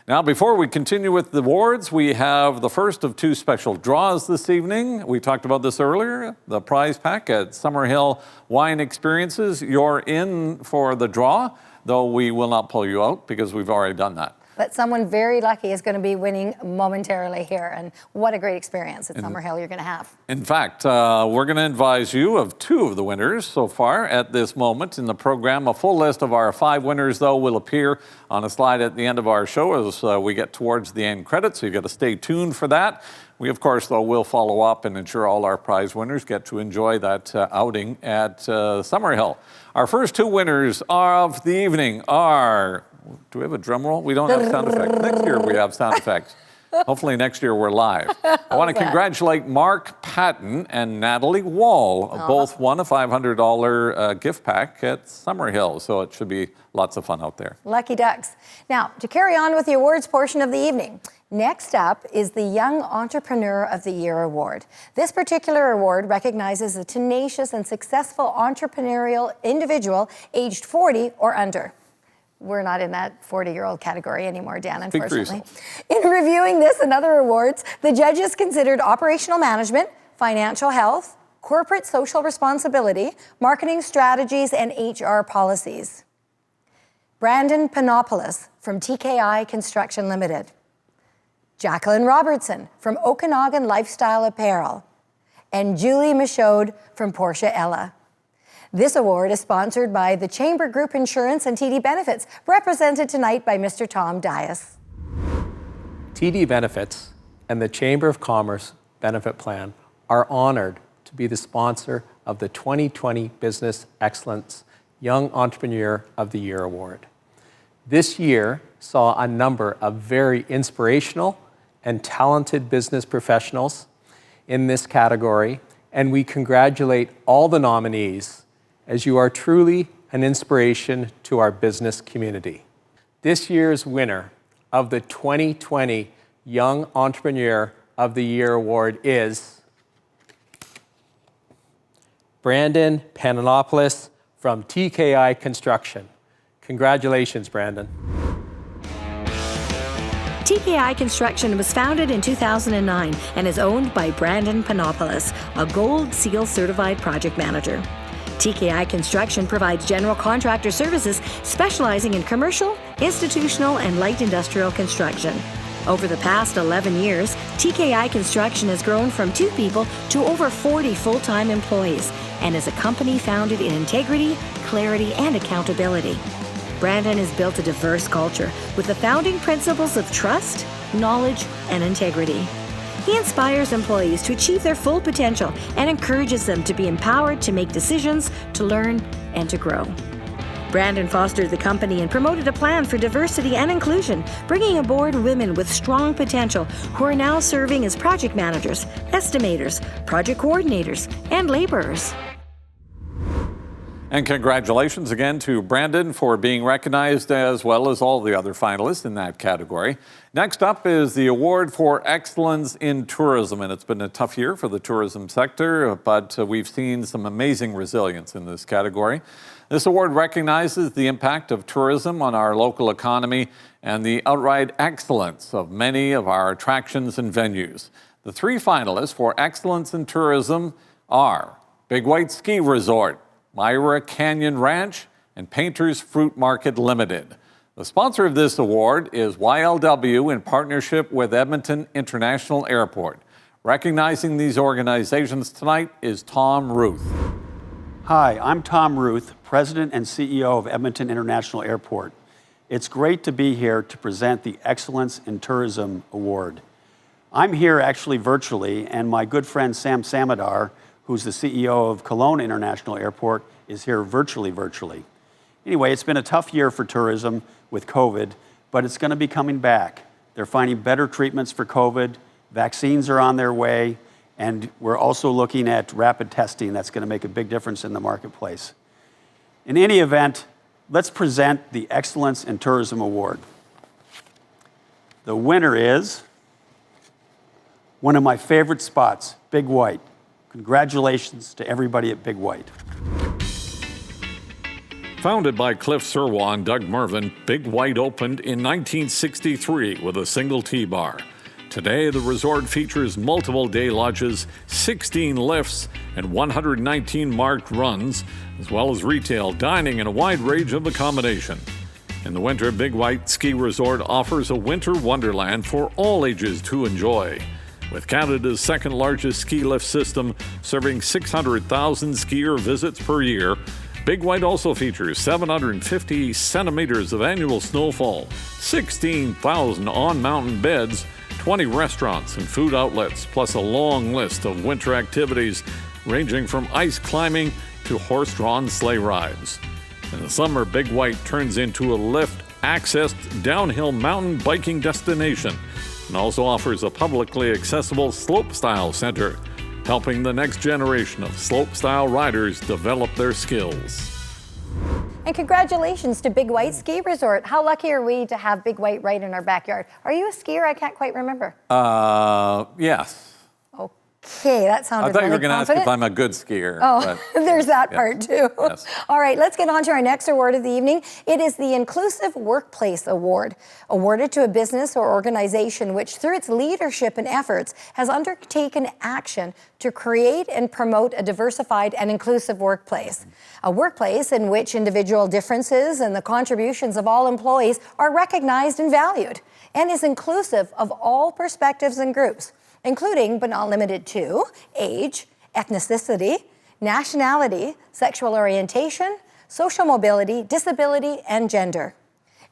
Now, before we continue with the awards, we have the first of two special draws this evening. We talked about this earlier, the prize pack at Summerhill Wine Experiences. You're in for the draw, though we will not pull you out because we've already done that. But someone very lucky is going to be winning momentarily here. And what a great experience at Summerhill you're going to have. In fact, we're going to advise you of two of the winners so far at this moment in the program. A full list of our 5 winners, though, will appear on a slide at the end of our show as we get towards the end credits, so you've got to stay tuned for that. We, of course, though, will follow up and ensure all our prize winners get to enjoy that outing at Summerhill. Our first 2 winners of the evening are... Do we have a drum roll? We don't have sound effects. Next year we have sound effects. Hopefully next year we're live. I want to congratulate Mark Patton and Natalie Wall. Both won a $500 gift pack at Summerhill, so it should be lots of fun out there. Lucky ducks. Now, to carry on with the awards portion of the evening, next up is the Young Entrepreneur of the Year Award. This particular award recognizes a tenacious and successful entrepreneurial individual aged 40 or under. We're not in that 40-year-old category anymore, Dan, unfortunately. In reviewing this and other awards, the judges considered operational management, financial health, corporate social responsibility, marketing strategies, and HR policies. Brandon Panopoulos from TKI Construction Limited. Jacqueline Robertson from Okanagan Lifestyle Apparel. And Julie Michaud from Porsche Ella. This award is sponsored by the Chamber Group Insurance and TD Benefits, represented tonight by Mr. Tom Dias. TD Benefits and the Chamber of Commerce Benefit Plan are honored to be the sponsor of the 2020 Business Excellence Young Entrepreneur of the Year Award. This year saw a number of very inspirational and talented business professionals in this category, and we congratulate all the nominees as you are truly an inspiration to our business community. This year's winner of the 2020 Young Entrepreneur of the Year Award is Brandon Panopoulos from TKI Construction. Congratulations, Brandon. TKI Construction was founded in 2009 and is owned by Brandon Panopoulos, a Gold Seal certified project manager. TKI Construction provides general contractor services specializing in commercial, institutional, and light industrial construction. Over the past 11 years, TKI Construction has grown from 2 people to over 40 full-time employees and is a company founded in integrity, clarity, and accountability. Brandon has built a diverse culture with the founding principles of trust, knowledge, and integrity. He inspires employees to achieve their full potential and encourages them to be empowered to make decisions, to learn, and to grow. Brandon fostered the company and promoted a plan for diversity and inclusion, bringing aboard women with strong potential who are now serving as project managers, estimators, project coordinators, and laborers. And congratulations again to Brandon for being recognized, as well as all the other finalists in that category. Next up is the Award for Excellence in Tourism, and it's been a tough year for the tourism sector, but we've seen some amazing resilience in this category. This award recognizes the impact of tourism on our local economy and the outright excellence of many of our attractions and venues. The 3 finalists for Excellence in Tourism are Big White Ski Resort, Myra Canyon Ranch, and Painters Fruit Market Limited. The sponsor of this award is YLW in partnership with Edmonton International Airport. Recognizing these organizations tonight is Tom Ruth. Hi, I'm Tom Ruth, President and CEO of Edmonton International Airport. It's great to be here to present the Excellence in Tourism Award. I'm here actually virtually, and my good friend Sam Samadar, who's the CEO of Kelowna International Airport, is here virtually. Anyway, it's been a tough year for tourism with COVID, but it's going to be coming back. They're finding better treatments for COVID, vaccines are on their way, and we're also looking at rapid testing that's going to make a big difference in the marketplace. In any event, let's present the Excellence in Tourism Award. The winner is one of my favorite spots, Big White. Congratulations to everybody at Big White. Founded by Cliff Serwa and Doug Mervyn, Big White opened in 1963 with a single T-bar. Today, the resort features multiple day lodges, 16 lifts, and 119 marked runs, as well as retail, dining, and a wide range of accommodation. In the winter, Big White Ski Resort offers a winter wonderland for all ages to enjoy. With Canada's second largest ski lift system, serving 600,000 skier visits per year, Big White also features 750 centimeters of annual snowfall, 16,000 on-mountain beds, 20 restaurants and food outlets, plus a long list of winter activities ranging from ice climbing to horse-drawn sleigh rides. In the summer, Big White turns into a lift-accessed downhill mountain biking destination and also offers a publicly accessible slope-style center, helping the next generation of slope-style riders develop their skills. And congratulations to Big White Ski Resort. How lucky are we to have Big White right in our backyard? Are you a skier? I can't quite remember. Yes. Okay, that sounded I thought really you were going to ask if confident. I'm a good skier. Oh, but, there's that yes. part too. Yes. All right, let's get on to our next award of the evening. It is the Inclusive Workplace Award, awarded to a business or organization which, through its leadership and efforts, has undertaken action to create and promote a diversified and inclusive workplace. A workplace in which individual differences and the contributions of all employees are recognized and valued, and is inclusive of all perspectives and groups, including but not limited to age, ethnicity, nationality, sexual orientation, social mobility, disability, and gender.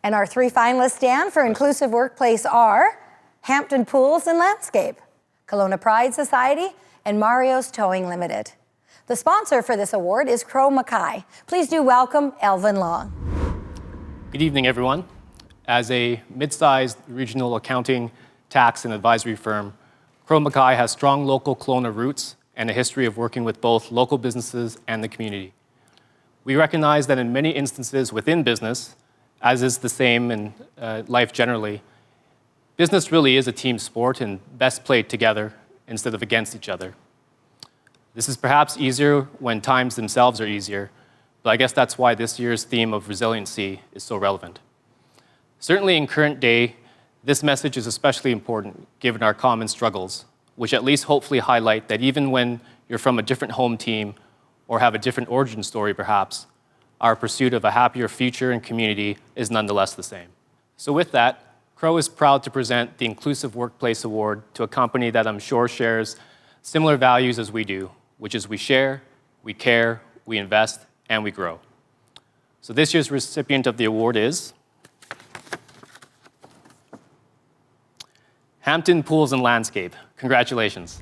And our three finalists stand for Inclusive Workplace are Hampton Pools and Landscape, Kelowna Pride Society, and Mario's Towing Limited. The sponsor for this award is Crowe Mackay. Please do welcome Elvin Long. Good evening, everyone. As a mid-sized regional accounting, tax, and advisory firm, Crowe Mackay has strong local Kelowna roots and a history of working with both local businesses and the community. We recognize that in many instances within business, as is the same in life generally, business really is a team sport and best played together instead of against each other. This is perhaps easier when times themselves are easier, but I guess that's why this year's theme of resiliency is so relevant. Certainly in current day, this message is especially important given our common struggles, which at least hopefully highlight that even when you're from a different home team or have a different origin story perhaps, our pursuit of a happier future and community is nonetheless the same. So with that, Crowe is proud to present the Inclusive Workplace Award to a company that I'm sure shares similar values as we do, which is we share, we care, we invest, and we grow. So this year's recipient of the award is Hampton Pools and Landscape. Congratulations.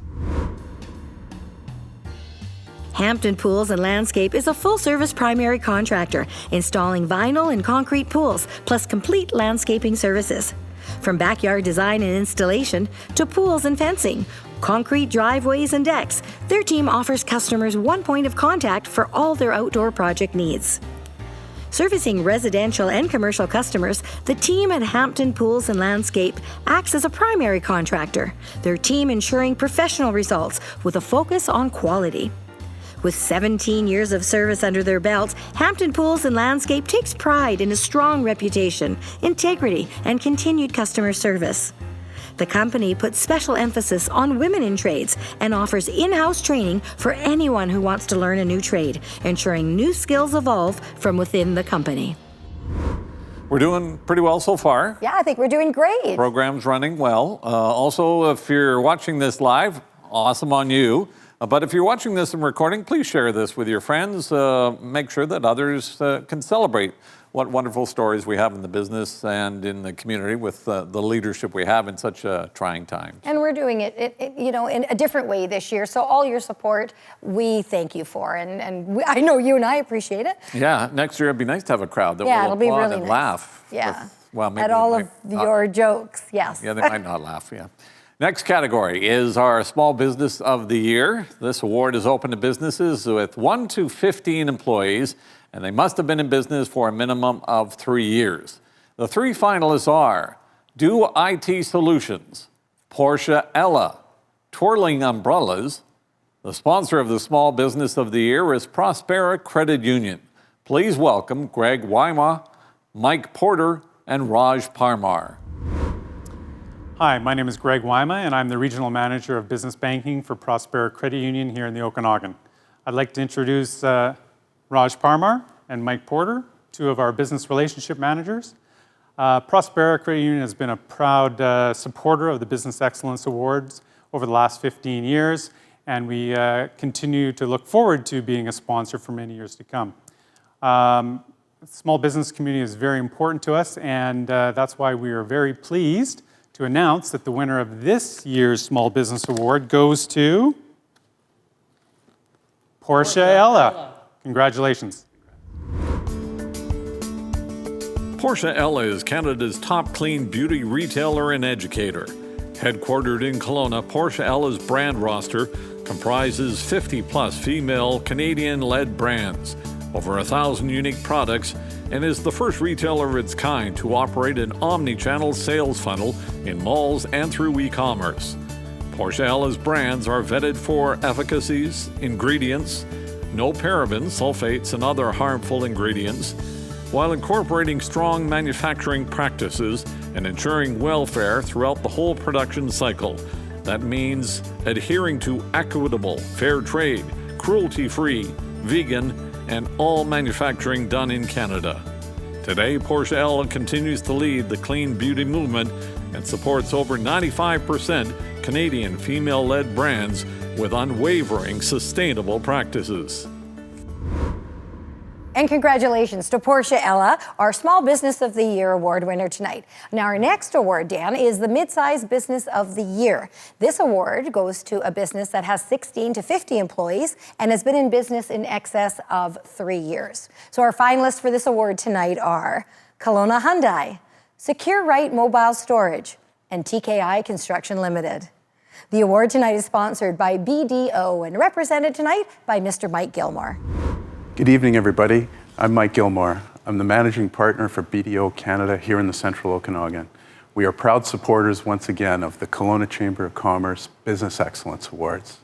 Hampton Pools and Landscape is a full-service primary contractor installing vinyl and concrete pools, plus complete landscaping services. From backyard design and installation to pools and fencing, concrete driveways and decks, their team offers customers one point of contact for all their outdoor project needs. Servicing residential and commercial customers, the team at Hampton Pools and Landscape acts as a primary contractor, their team ensuring professional results with a focus on quality. With 17 years of service under their belts, Hampton Pools and Landscape takes pride in a strong reputation, integrity, and continued customer service. The company puts special emphasis on women in trades and offers in-house training for anyone who wants to learn a new trade, ensuring new skills evolve from within the company. We're doing pretty well so far. Yeah, I think we're doing great. Program's running well. Also, if you're watching this live, awesome on you. But if you're watching this in recording, please share this with your friends. Make sure that others can celebrate what wonderful stories we have in the business and in the community with the leadership we have in such a trying time. And we're doing it, you know, in a different way this year. So all your support, we thank you for, and I know you and I appreciate it. Yeah, next year it'd be nice to have a crowd that Yeah, will it'll be applaud really and nice. laugh. Yeah. Well, maybe at all of your jokes, yes. Yeah, they might not laugh, yeah. Next category is our Small Business of the Year. This award is open to businesses with 1 to 15 employees, and they must have been in business for a minimum of 3 years. The 3 finalists are Do IT Solutions, Porsche Ella, Twirling Umbrellas. The sponsor of the Small Business of the Year is Prospera Credit Union. Please welcome Greg Wyma, Mike Porter, and Raj Parmar. Hi, my name is Greg Wyma, and I'm the Regional Manager of Business Banking for Prospera Credit Union here in the Okanagan. I'd like to introduce Raj Parmar and Mike Porter, 2 of our business relationship managers. Prospera Credit Union has been a proud supporter of the Business Excellence Awards over the last 15 years, and we continue to look forward to being a sponsor for many years to come. The small business community is very important to us, and that's why we are very pleased to announce that the winner of this year's Small Business Award goes to Porsche Ella. Congratulations. Porsche Ella is Canada's top clean beauty retailer and educator. Headquartered in Kelowna, Porsche Ella's brand roster comprises 50-plus female Canadian-led brands, over 1,000 unique products, and is the first retailer of its kind to operate an omni-channel sales funnel in malls and through e-commerce. Porsche Ella's brands are vetted for efficacies, ingredients, no parabens, sulfates, and other harmful ingredients, while incorporating strong manufacturing practices and ensuring welfare throughout the whole production cycle. That means adhering to equitable, fair trade, cruelty-free, vegan, and all manufacturing done in Canada. Today, Porsche Ella continues to lead the clean beauty movement and supports over 95% Canadian female-led brands with unwavering sustainable practices. And congratulations to Porsche Ella, our Small Business of the Year award winner tonight. Now, our next award, Dan, is the Mid-Size Business of the Year. This award goes to a business that has 16 to 50 employees and has been in business in excess of 3 years. So our finalists for this award tonight are Kelowna Hyundai, Secure Right Mobile Storage, and TKI Construction Limited. The award tonight is sponsored by BDO and represented tonight by Mr. Mike Gilmore. Good evening, everybody. I'm Mike Gilmore. I'm the managing partner for BDO Canada here in the Central Okanagan. We are proud supporters once again of the Kelowna Chamber of Commerce Business Excellence Awards.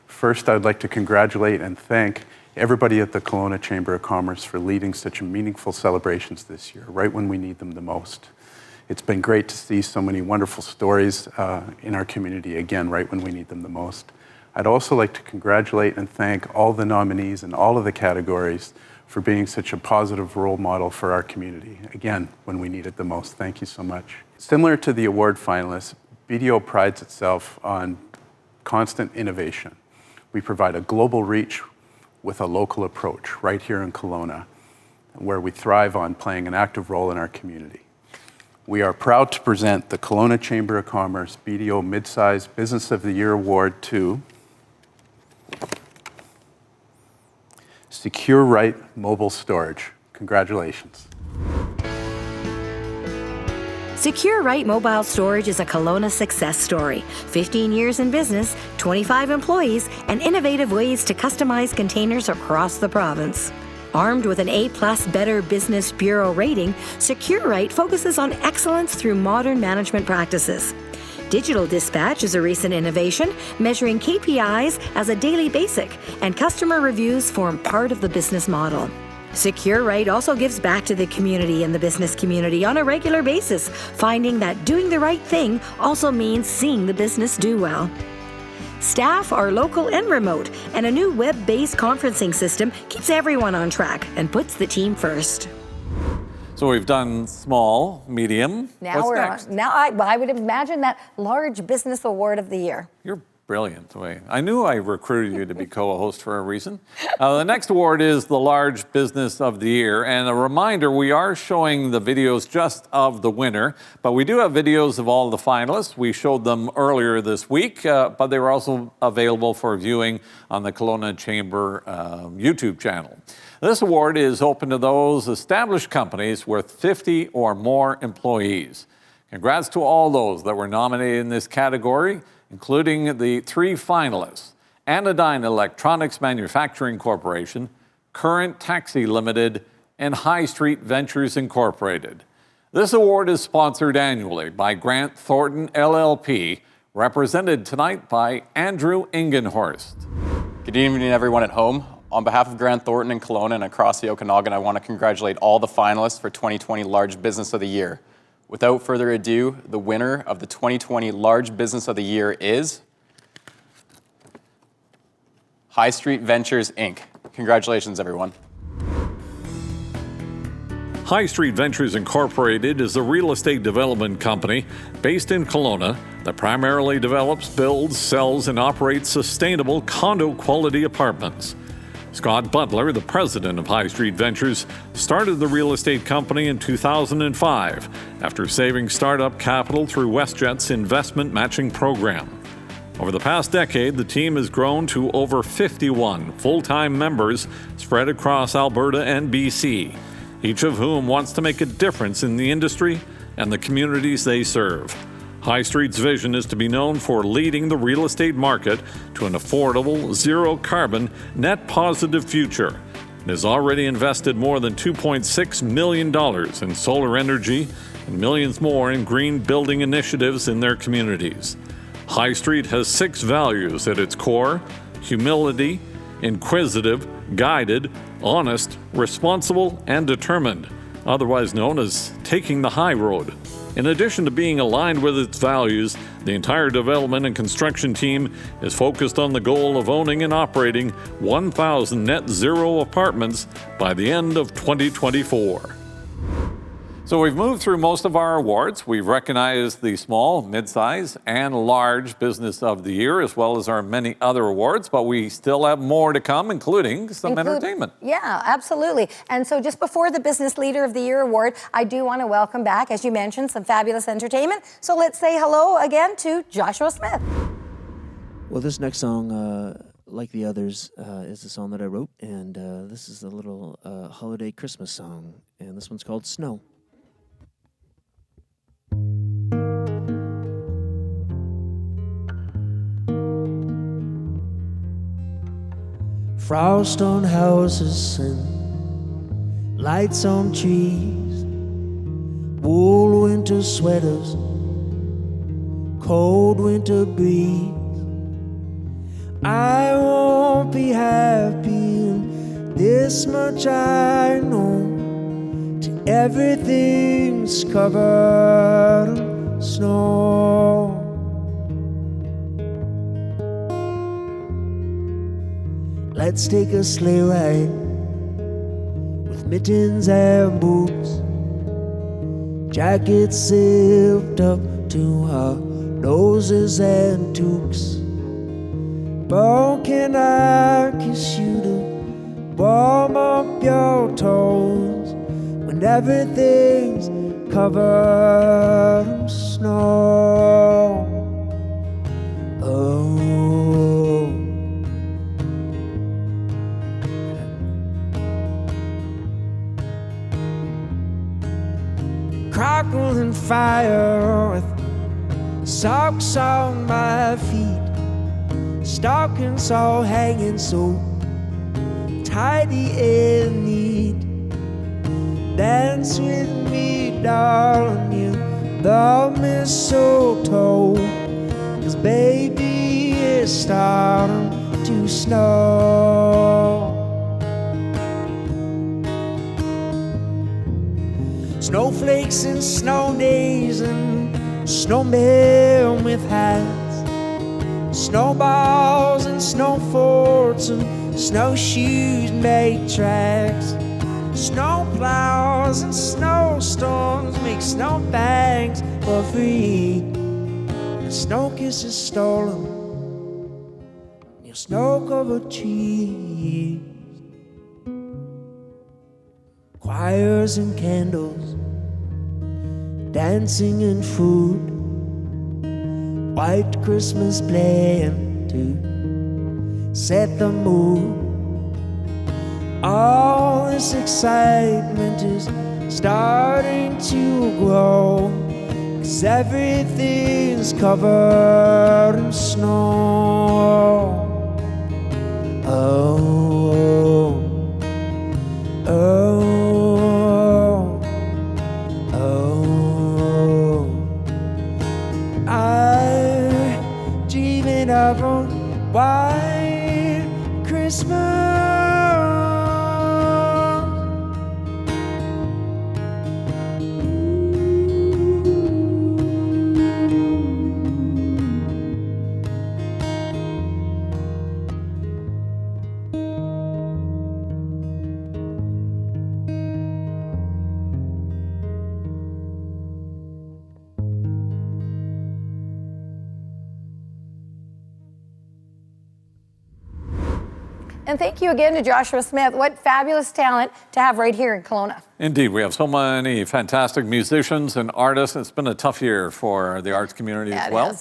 First, I'd like to congratulate and thank everybody at the Kelowna Chamber of Commerce for leading such meaningful celebrations this year, right when we need them the most. It's been great to see so many wonderful stories in our community, again, right when we need them the most. I'd also like to congratulate and thank all the nominees in all of the categories for being such a positive role model for our community, again, when we need it the most. Thank you so much. Similar to the award finalists, BDO prides itself on constant innovation. We provide a global reach with a local approach right here in Kelowna, where we thrive on playing an active role in our community. We are proud to present the Kelowna Chamber of Commerce BDO Mid-Size Business of the Year Award to Secure Right Mobile Storage. Congratulations. Secure Right Mobile Storage is a Kelowna success story. 15 years in business, 25 employees, and innovative ways to customize containers across the province. Armed with an A+ Better Business Bureau rating, Secure Right focuses on excellence through modern management practices. Digital dispatch is a recent innovation, measuring KPIs as a daily basic, and customer reviews form part of the business model. Secure Right also gives back to the community and the business community on a regular basis, finding that doing the right thing also means seeing the business do well. Staff are local and remote, and a new web-based conferencing system keeps everyone on track and puts the team first. So we've done small, medium. Now What's next? I would imagine that large business award of the year. You're Brilliant. I knew I recruited you to be co-host for a reason. The next award is the Large Business of the Year. And a reminder, we are showing the videos just of the winner, but we do have videos of all the finalists. We showed them earlier this week, but they were also available for viewing on the Kelowna Chamber YouTube channel. This award is open to those established companies with 50 or more employees. Congrats to all those that were nominated in this category, including the 3 finalists: Anodyne Electronics Manufacturing Corporation, Current Taxi Limited, and High Street Ventures Incorporated. This award is sponsored annually by Grant Thornton LLP, represented tonight by Andrew Ingenhorst. Good evening, everyone at home. On behalf of Grant Thornton in Kelowna and across the Okanagan, I want to congratulate all the finalists for 2020 Large Business of the Year. Without further ado, the winner of the 2020 Large Business of the Year is High Street Ventures, Inc. Congratulations, everyone. High Street Ventures Incorporated is a real estate development company based in Kelowna that primarily develops, builds, sells, and operates sustainable condo-quality apartments. Scott Butler, the president of High Street Ventures, started the real estate company in 2005 after saving startup capital through WestJet's investment matching program. Over the past decade, the team has grown to over 51 full-time members spread across Alberta and BC, each of whom wants to make a difference in the industry and the communities they serve. High Street's vision is to be known for leading the real estate market to an affordable, zero-carbon, net-positive future. It has already invested more than $2.6 million in solar energy and millions more in green building initiatives in their communities. High Street has 6 values at its core: humility, inquisitive, guided, honest, responsible, and determined, otherwise known as taking the high road. In addition to being aligned with its values, the entire development and construction team is focused on the goal of owning and operating 1,000 net zero apartments by the end of 2024. So we've moved through most of our awards. We've recognized the small, mid-size, and large business of the year, as well as our many other awards, but we still have more to come, including some entertainment. Yeah, absolutely. And so just before the Business Leader of the Year award, I do want to welcome back, as you mentioned, some fabulous entertainment. So let's say hello again to Joshua Smith. Well, this next song, like the others, is the song that I wrote, and this is a little holiday Christmas song, and this one's called Snow. Frost on houses and lights on trees, wool winter sweaters, cold winter breeze. I won't be happy, and this much I know, till everything's covered in snow. Let's take a sleigh ride with mittens and boots, jackets zipped up to our noses and toques. But can I kiss you to warm up your toes when everything's covered in snow? Oh. Crackling fire with socks on my feet, stockings all hanging so tidy and neat. Dance with me, darling, you the mistletoe, 'cause baby, it's starting to snow. Snowflakes and snow days and snowmen with hats, snowballs and snow forts and snowshoes make tracks. Snow plows and snowstorms make snowbanks for free, and snow kisses stolen snow-covered trees, choirs and candles, dancing and food, white Christmas playing to set the mood. All this excitement is starting to grow, 'cause everything's covered in snow. Oh, oh, oh, I'm dreaming of a white Christmas. And thank you again to Joshua Smith. What fabulous talent to have right here in Kelowna. Indeed, we have so many fantastic musicians and artists. It's been a tough year for the arts community as well.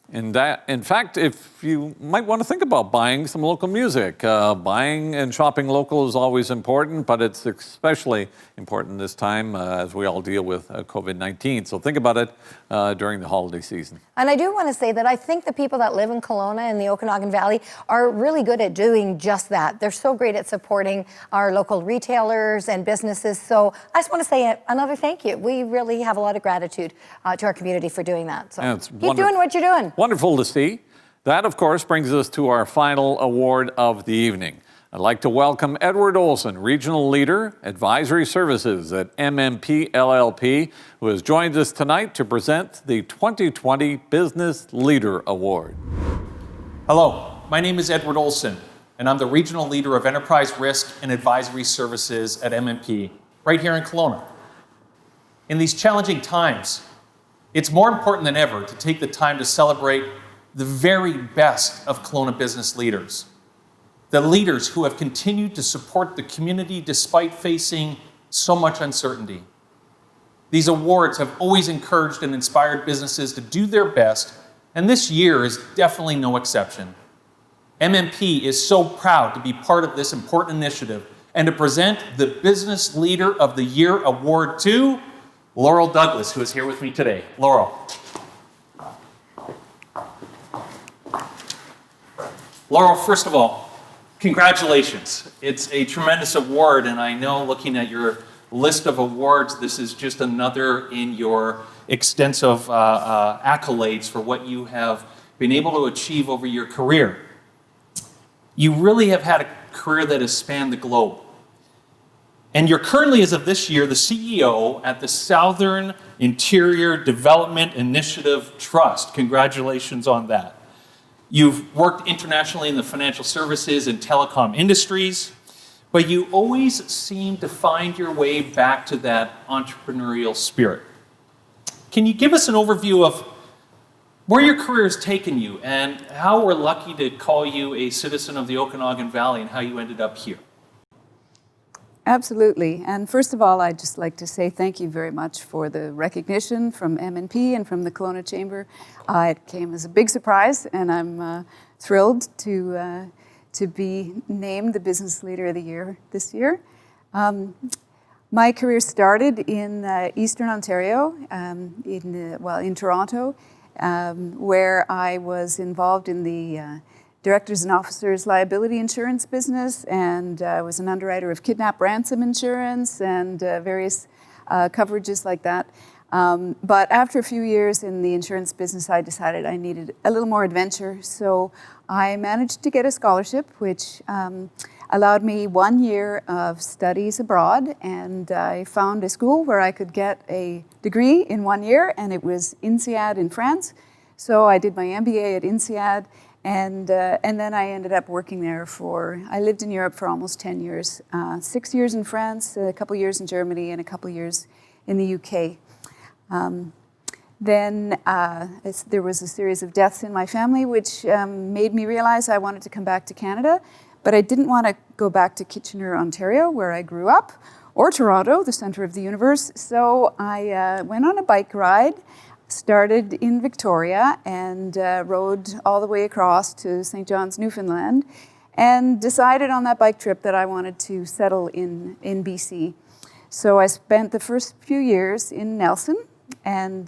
In fact, if you might want to think about buying some local music, buying and shopping local is always important, but it's especially important this time as we all deal with COVID-19. So think about it during the holiday season. And I do want to say that I think the people that live in Kelowna and the Okanagan Valley are really good at doing just that. They're so great at supporting our local retailers and businesses. So I just want to say another thank you. We really have a lot of gratitude to our community for doing that. So keep doing what you're doing. Wonderful to see. That, of course, brings us to our final award of the evening. I'd like to welcome Edward Olson, Regional Leader, Advisory Services at MMP LLP, who has joined us tonight to present the 2020 Business Leader Award. Hello, my name is Edward Olson, and I'm the Regional Leader of Enterprise Risk and Advisory Services at MMP, right here in Kelowna. In these challenging times, it's more important than ever to take the time to celebrate the very best of Kelowna business leaders. The leaders who have continued to support the community despite facing so much uncertainty. These awards have always encouraged and inspired businesses to do their best, and this year is definitely no exception. MMP is so proud to be part of this important initiative and to present the Business Leader of the Year Award to Laurel Douglas, who is here with me today. Laurel. Laurel, first of all, congratulations. It's a tremendous award, and I know looking at your list of awards, this is just another in your extensive accolades for what you have been able to achieve over your career. You really have had a career that has spanned the globe. And you're currently, as of this year, the CEO at the Southern Interior Development Initiative Trust. Congratulations on that. You've worked internationally in the financial services and telecom industries, but you always seem to find your way back to that entrepreneurial spirit. Can you give us an overview of where your career has taken you and how we're lucky to call you a citizen of the Okanagan Valley and how you ended up here? Absolutely. And first of all, I'd just like to say thank you very much for the recognition from MNP and from the Kelowna Chamber. It came as a big surprise, and I'm thrilled to be named the Business Leader of the Year this year. My career started in Eastern Ontario, in Toronto, where I was involved in the Directors and Officers Liability Insurance business, and was an underwriter of kidnap ransom insurance and various coverages like that. But after a few years in the insurance business, I decided I needed a little more adventure. So I managed to get a scholarship, which allowed me 1 year of studies abroad. And I found a school where I could get a degree in 1 year, and it was INSEAD in France. So I did my MBA at INSEAD. And then I ended up working there I lived in Europe for almost 10 years, 6 years in France, a couple years in Germany, and a couple years in the UK. Then there was a series of deaths in my family, which made me realize I wanted to come back to Canada. But I didn't want to go back to Kitchener, Ontario, where I grew up, or Toronto, the center of the universe. So I went on a bike ride, started in Victoria, and rode all the way across to St. John's, Newfoundland, and decided on that bike trip that I wanted to settle in BC. So I spent the first few years in Nelson, and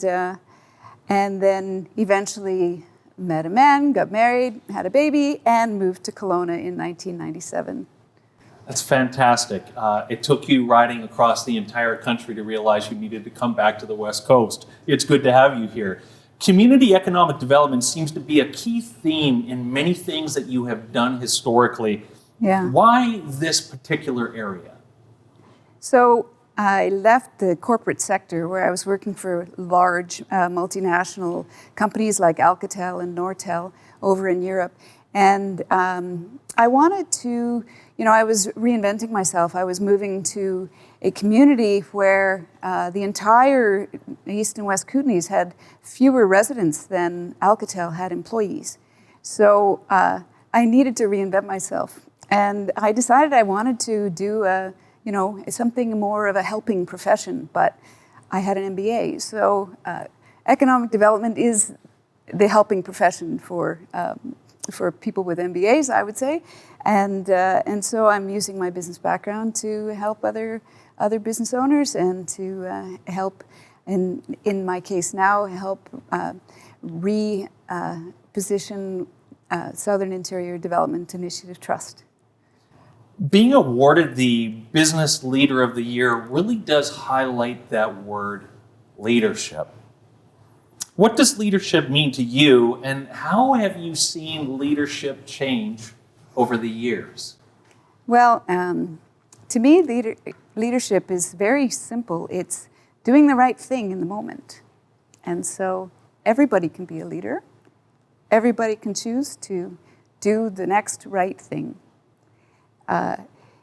then eventually met a man, got married, had a baby, and moved to Kelowna in 1997. That's fantastic. It took you riding across the entire country to realize you needed to come back to the West Coast. It's good to have you here. Community economic development seems to be a key theme in many things that you have done historically. Yeah. Why this particular area? So I left the corporate sector where I was working for large multinational companies like Alcatel and Nortel over in Europe. And I wanted to, I was reinventing myself. I was moving to a community where the entire East and West Kootenays had fewer residents than Alcatel had employees. So I needed to reinvent myself. And I decided I wanted to do something more of a helping profession, but I had an MBA. So economic development is the helping profession for people with MBAs, I would say. And so I'm using my business background to help other business owners and to help, in my case now, help reposition Southern Interior Development Initiative Trust. Being awarded the Business Leader of the Year really does highlight that word, leadership. What does leadership mean to you, and how have you seen leadership change over the years? Well, to me, leadership is very simple. It's doing the right thing in the moment. And so everybody can be a leader. Everybody can choose to do the next right thing.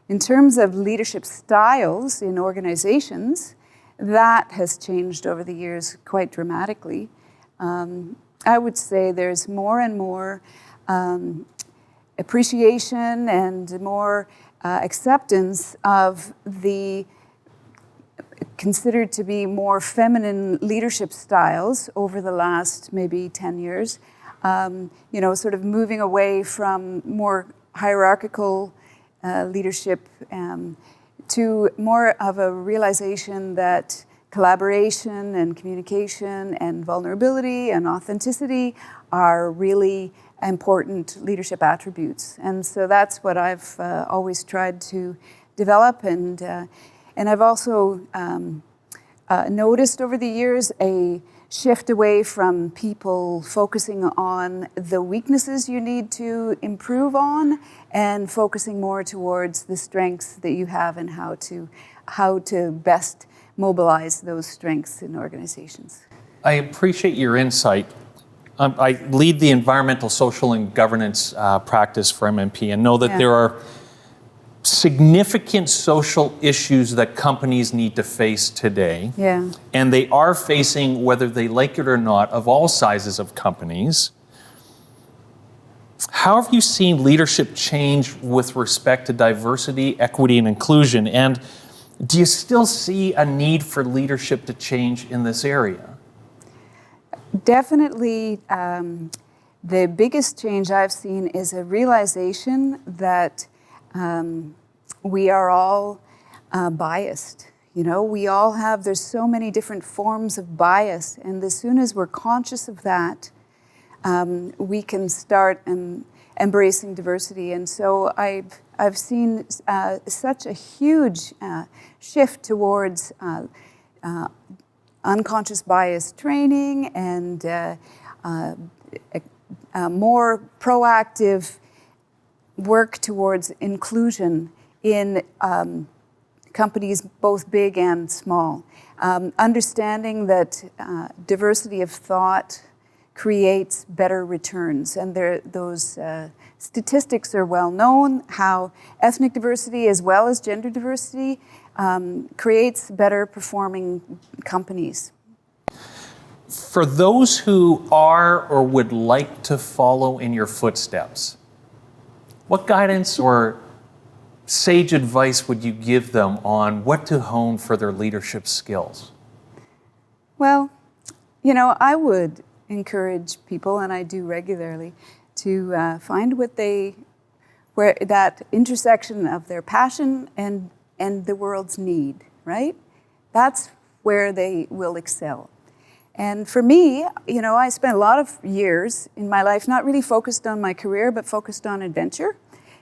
In terms of leadership styles in organizations, that has changed over the years quite dramatically. I would say there's more and more appreciation and more acceptance of the considered to be more feminine leadership styles over the last maybe 10 years. Sort of moving away from more hierarchical leadership to more of a realization that collaboration and communication and vulnerability and authenticity are really important leadership attributes. And so that's what I've always tried to develop. And I've also noticed over the years a shift away from people focusing on the weaknesses you need to improve on and focusing more towards the strengths that you have and how to best mobilize those strengths in organizations. I appreciate your insight. I lead the environmental, social, and governance practice for MNP and know that there are significant social issues that companies need to face today. Yeah. And they are facing, whether they like it or not, of all sizes of companies. How have you seen leadership change with respect to diversity, equity, and inclusion? And do you still see a need for leadership to change in this area? Definitely, the biggest change I've seen is a realization that we are all biased. We all have, there's so many different forms of bias, and as soon as we're conscious of that, we can start embracing diversity. And so I've seen such a huge shift towards unconscious bias training and more proactive work towards inclusion in companies both big and small. Understanding that diversity of thought creates better returns. And those statistics are well known, how ethnic diversity as well as gender diversity creates better performing companies. For those who are or would like to follow in your footsteps, what guidance or sage advice would you give them on what to hone for their leadership skills? Well, you know, I would encourage people, and I do regularly, to find where that intersection of their passion and the world's need, right? That's where they will excel. And for me, you know, I spent a lot of years in my life not really focused on my career, but focused on adventure.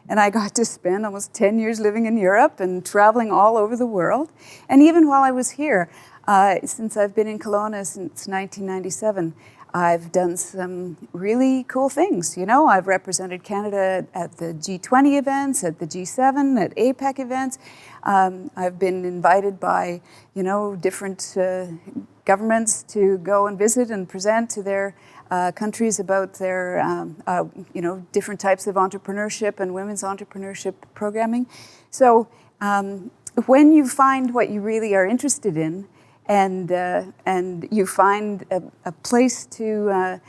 And I got to spend almost 10 years living in Europe and traveling all over the world. And even while I was here, since I've been in Kelowna since 1997, I've done some really cool things. You know, I've represented Canada at the G20 events, at the G7, at APEC events. I've been invited by, you know, different governments to go and visit and present to their countries about their, you know, different types of entrepreneurship and women's entrepreneurship programming. So when you find what you really are interested in, and you find a place to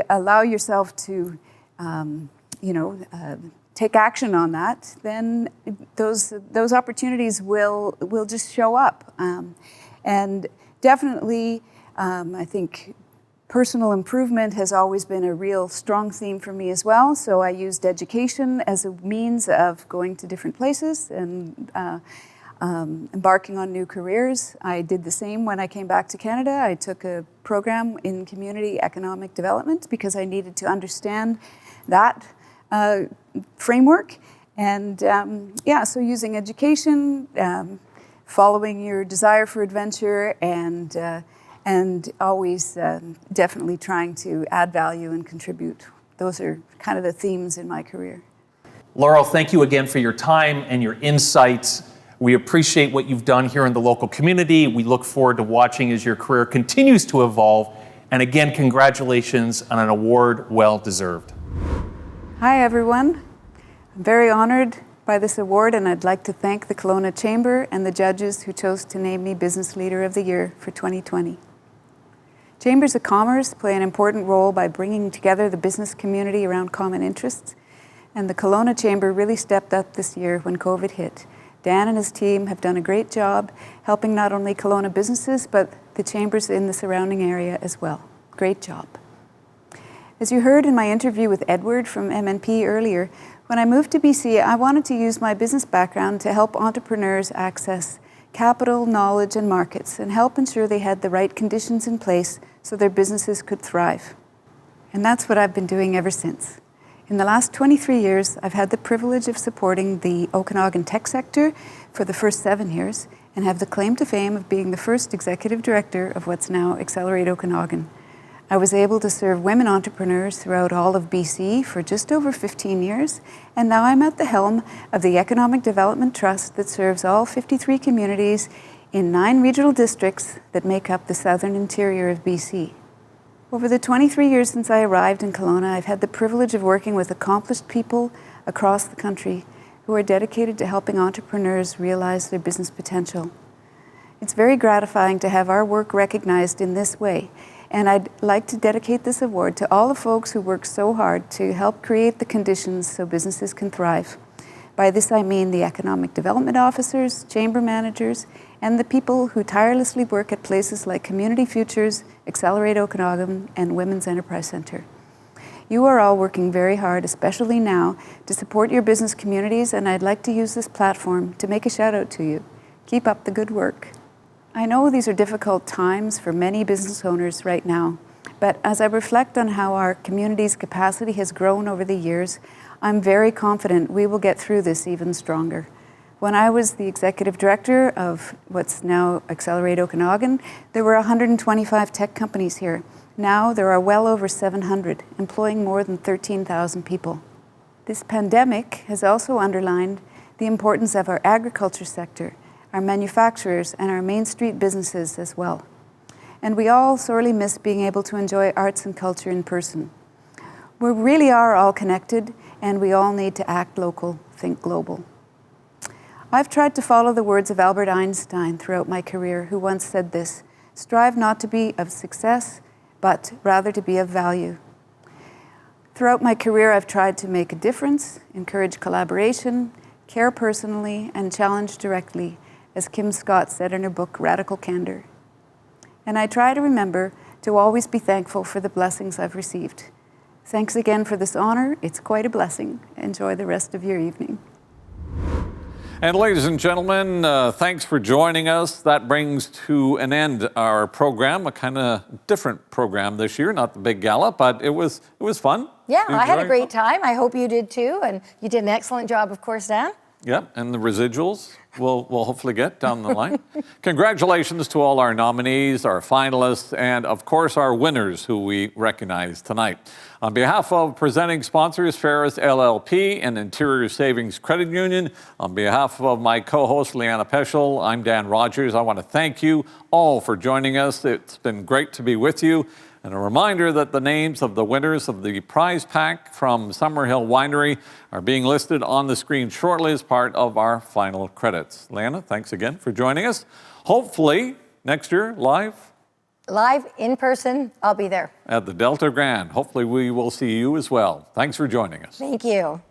allow yourself to, you know, take action on that, then those opportunities will just show up. And definitely, I think personal improvement has always been a real strong theme for me as well. So I used education as a means of going to different places and embarking on new careers. I did the same when I came back to Canada. I took a program in community economic development because I needed to understand that framework. And yeah, so using education, following your desire for adventure, and always definitely trying to add value and contribute. Those are kind of the themes in my career. Laurel, thank you again for your time and your insights. We appreciate what you've done here in the local community. We look forward to watching as your career continues to evolve. And again, congratulations on an award well deserved. Hi, everyone. I'm very honored by this award, and I'd like to thank the Kelowna Chamber and the judges who chose to name me Business Leader of the Year for 2020. Chambers of Commerce play an important role by bringing together the business community around common interests, and the Kelowna Chamber really stepped up this year when COVID hit. Dan and his team have done a great job helping not only Kelowna businesses, but the chambers in the surrounding area as well. Great job. As you heard in my interview with Edward from MNP earlier, when I moved to BC, I wanted to use my business background to help entrepreneurs access capital, knowledge, and markets, and help ensure they had the right conditions in place so their businesses could thrive. And that's what I've been doing ever since. In the last 23 years, I've had the privilege of supporting the Okanagan tech sector for the first 7 years, and have the claim to fame of being the first executive director of what's now Accelerate Okanagan. I was able to serve women entrepreneurs throughout all of BC for just over 15 years, and now I'm at the helm of the Economic Development Trust that serves all 53 communities in 9 regional districts that make up the southern interior of BC. Over the 23 years since I arrived in Kelowna, I've had the privilege of working with accomplished people across the country who are dedicated to helping entrepreneurs realize their business potential. It's very gratifying to have our work recognized in this way, and I'd like to dedicate this award to all the folks who work so hard to help create the conditions so businesses can thrive. By this I mean the economic development officers, chamber managers, and the people who tirelessly work at places like Community Futures, Accelerate Okanagan, and Women's Enterprise Centre. You are all working very hard, especially now, to support your business communities, and I'd like to use this platform to make a shout out to you. Keep up the good work. I know these are difficult times for many business owners right now, but as I reflect on how our community's capacity has grown over the years, I'm very confident we will get through this even stronger. When I was the executive director of what's now Accelerate Okanagan, there were 125 tech companies here. Now there are well over 700, employing more than 13,000 people. This pandemic has also underlined the importance of our agriculture sector, our manufacturers, and our Main Street businesses as well. And we all sorely miss being able to enjoy arts and culture in person. We really are all connected, and we all need to act local, think global. I've tried to follow the words of Albert Einstein throughout my career, who once said this: strive not to be of success, but rather to be of value. Throughout my career, I've tried to make a difference, encourage collaboration, care personally, and challenge directly, as Kim Scott said in her book, Radical Candor. And I try to remember to always be thankful for the blessings I've received. Thanks again for this honor. It's quite a blessing. Enjoy the rest of your evening. And ladies and gentlemen, thanks for joining us. That brings to an end our program, a kind of different program this year, not the big gala, but it was fun. Yeah, You I had a enjoy it? great time. I hope you did too. And you did an excellent job, of course, Dan. Yep, and the residuals we'll hopefully get down the line. Congratulations to all our nominees, our finalists, and of course our winners who we recognize tonight. On behalf of presenting sponsors, Ferris LLP and Interior Savings Credit Union, on behalf of my co-host Leanna Peschel, I'm Dan Rogers. I want to thank you all for joining us. It's been great to be with you. And a reminder that the names of the winners of the prize pack from Summerhill Winery are being listed on the screen shortly as part of our final credits. Leanna, thanks again for joining us. Hopefully, next year, live? Live, in person, I'll be there. At the Delta Grand. Hopefully we will see you as well. Thanks for joining us. Thank you.